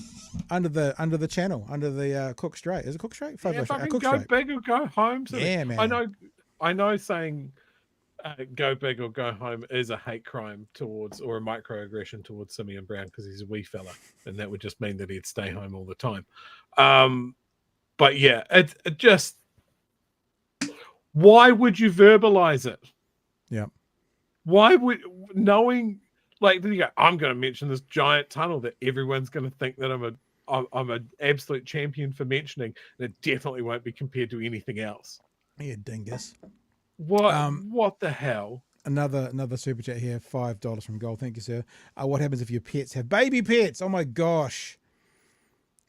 under the channel, under the Cook Strait? Is it Cook Strait? Yeah, go big or go home. Yeah, man. I know saying go big or go home is a hate crime towards, or a microaggression towards Simeon Brown because he's a wee fella, and that would just mean that he'd stay home all the time. But yeah, it just, why would you verbalize it? Yeah. Why would, knowing, like, you go, I'm going to mention this giant tunnel that everyone's going to think that I'm an absolute champion for mentioning, and it definitely won't be compared to anything else. Yeah, dingus. What the hell? Another super chat here, $5 from Gold. Thank you, sir. What happens if your pets have baby pets? Oh my gosh.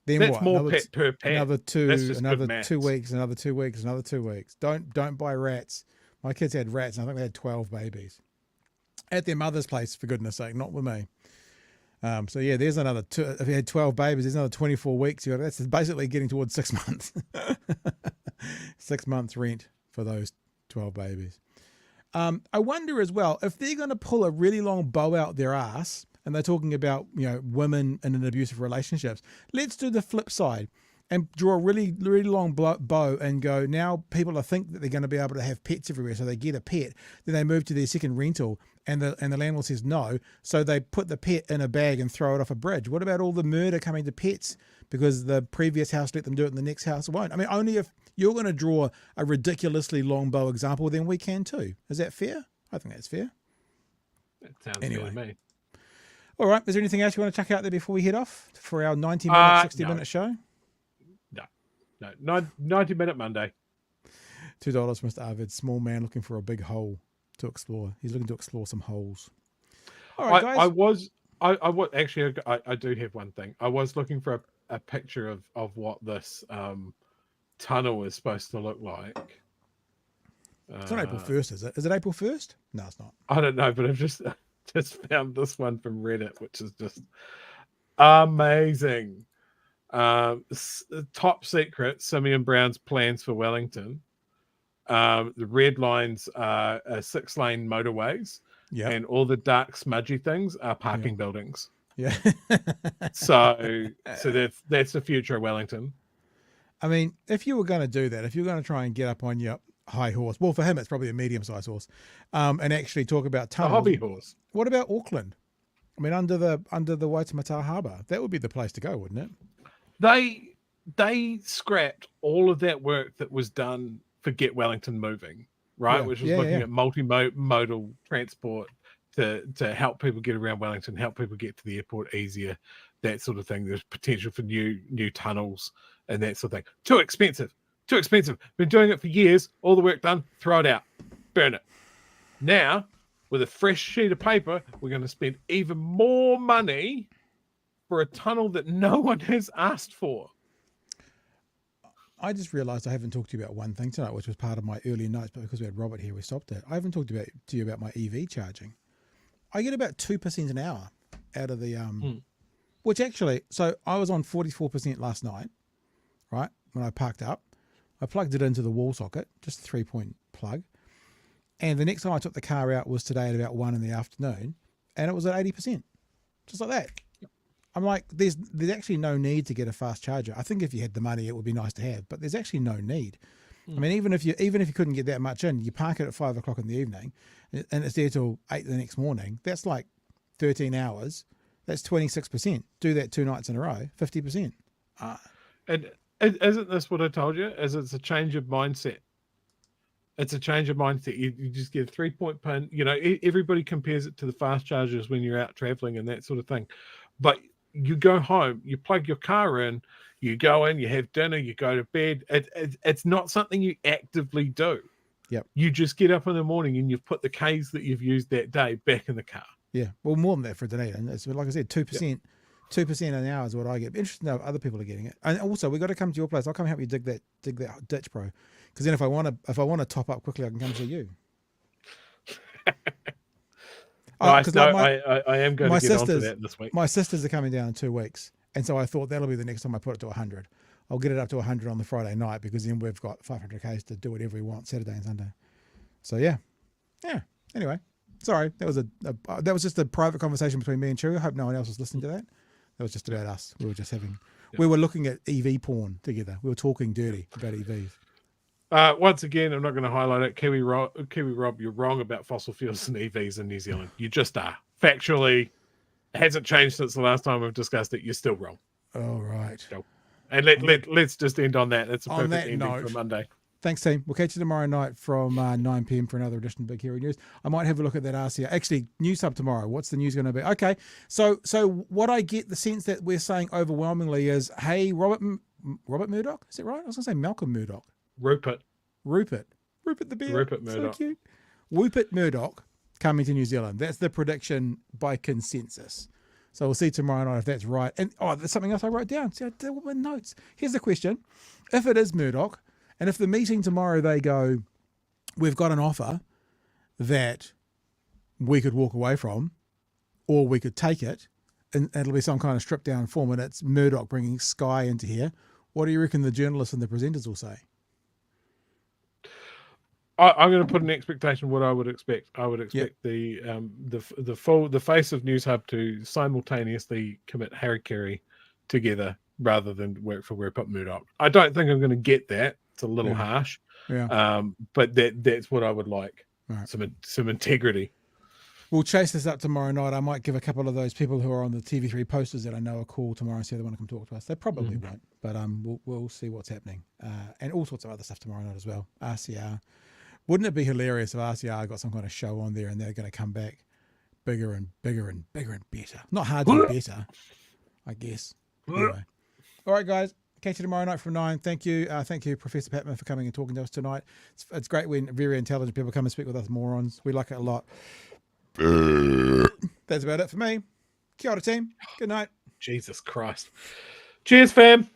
Then That's what? more pet per pet. Another two weeks, another 2 weeks, another 2 weeks. Don't buy rats. My kids had rats, and I think they had 12 babies at their mother's place, for goodness sake, not with me. So yeah, there's another two. If you had 12 babies, there's another 24 weeks. That's basically getting towards 6 months. 6 months rent for those 12 babies. I wonder as well if they're going to pull a really long bow out their ass, and they're talking about women in an abusive relationships. Let's do the flip side and draw a really, really long bow and go, now people think that they're going to be able to have pets everywhere, so they get a pet, then they move to their second rental, and the landlord says no, so they put the pet in a bag and throw it off a bridge. What about all the murder coming to pets because the previous house let them do it and the next house won't? I mean, only if you're going to draw a ridiculously long bow example, then we can too. Is that fair? I think that's fair. That sounds fair to me. All right. Is there anything else you want to chuck out there before we head off for our 90-minute, 60-minute show? No, 90-minute Monday. $2, Mr. Arvid. Small man looking for a big hole to explore. He's looking to explore some holes. All right, guys. I do have one thing. I was looking for a picture of what this tunnel is supposed to look like. It's not April 1st, is it? Is it April 1st? No, it's not. I don't know, but I've just found this one from Reddit, which is just amazing. Top secret, Simeon Brown's plans for Wellington. The red lines are 6-lane motorways, and all the dark smudgy things are parking buildings. Yeah. so that's the future of Wellington. I mean, if you were going to do that, if you're going to try and get up on your high horse, well, for him it's probably a medium-sized horse, and actually talk about tunnels. A hobby horse. What about Auckland? I mean, under the Waitemata Harbour, that would be the place to go, wouldn't it? They scrapped all of that work that was done for Get Wellington Moving, right? Yeah. Which was looking at multimodal transport to help people get around Wellington, help people get to the airport easier, that sort of thing. There's potential for new tunnels and that sort of thing. Too expensive. Been doing it for years. All the work done, throw it out, burn it. Now, with a fresh sheet of paper, we're going to spend even more money for a tunnel that no one has asked for. I just realised I haven't talked to you about one thing tonight, which was part of my earlier notes, but because we had Robert here, we stopped it. I haven't talked to you about my EV charging. I get about 2% an hour out of the which actually, so I was on 44% last night, right? When I parked up, I plugged it into the wall socket, just a 3-point plug. And the next time I took the car out was today at about 1 in the afternoon, and it was at 80%, just like that. I'm like, there's actually no need to get a fast charger. I think if you had the money, it would be nice to have, but there's actually no need. I mean, even if you couldn't get that much in, you park it at 5 o'clock in the evening, and it's there till 8 the next morning. That's like 13 hours. That's 26%. Do that 2 nights in a row, 50%. And isn't this what I told you? It's a change of mindset. It's a change of mindset. You just get a 3-point pin. Everybody compares it to the fast chargers when you're out traveling and that sort of thing. But you go home, you plug your car in, you go in, you have dinner, you go to bed. It's not something you actively do. Yep. You just get up in the morning and you've put the Ks that you've used that day back in the car. Yeah, well, more than that for Dunedin. It's like I said, 2%. 2% an hour is what I get. Interesting to know if other people are getting it. And also, we got to come to your place. I'll come help you dig that ditch, bro. Because then if I want to top up quickly, I can come see you. Nice. No, I am going to get onto that this week. My sisters are coming down in 2 weeks, and so I thought that'll be the next time I put it to 100. I'll get it up to 100 on the Friday night because then we've got 500 Ks to do whatever we want Saturday and Sunday. So yeah. Anyway, sorry, that was just a private conversation between me and Chewy. I hope no one else was listening to that. That was just about us. We were just having. Yep. We were looking at EV porn together. We were talking dirty about EVs. Once again, I'm not going to highlight it. Kiwi Rob, you're wrong about fossil fuels and EVs in New Zealand. You just are. Factually, it hasn't changed since the last time we've discussed it. You're still wrong. All right. So, and let's just end on that. That's a perfect ending for Monday. Thanks, team. We'll catch you tomorrow night from 9 p.m. for another edition of Big Hero News. I might have a look at that RCR. Actually, News Hub tomorrow. What's the news going to be? Okay, so what I get the sense that we're saying overwhelmingly is, hey, Robert Murdoch? Is it right? I was going to say Malcolm Murdoch. Rupert the bear. Rupert Murdoch. So cute. Rupert Murdoch coming to New Zealand. That's the prediction by consensus. So we'll see tomorrow night if that's right. And there's something else I wrote down. See, I did all my notes. Here's the question. If it is Murdoch, and if the meeting tomorrow they go, we've got an offer that we could walk away from, or we could take it, and it'll be some kind of stripped down form, and it's Murdoch bringing Sky into here, what do you reckon the journalists and the presenters will say? I'm going to put an expectation of what I would expect. I would expect the face of News Hub to simultaneously commit harikiri together rather than work for Rupert Murdoch. I don't think I'm going to get that. It's a little harsh. Yeah. But that's what I would like. Right. Some integrity. We'll chase this up tomorrow night. I might give a couple of those people who are on the TV3 posters that I know a call tomorrow and see if they want to come talk to us. They probably won't, but we'll see what's happening. And all sorts of other stuff tomorrow night as well. RCR. Wouldn't it be hilarious if RCR got some kind of show on there and they're going to come back bigger and bigger and bigger and better? Not hardly better, I guess. Anyway. All right, guys. Catch you tomorrow night from 9. Thank you. Thank you, Professor Patman, for coming and talking to us tonight. It's great when very intelligent people come and speak with us morons. We like it a lot. That's about it for me. Kia ora, team. Good night. Jesus Christ. Cheers, fam.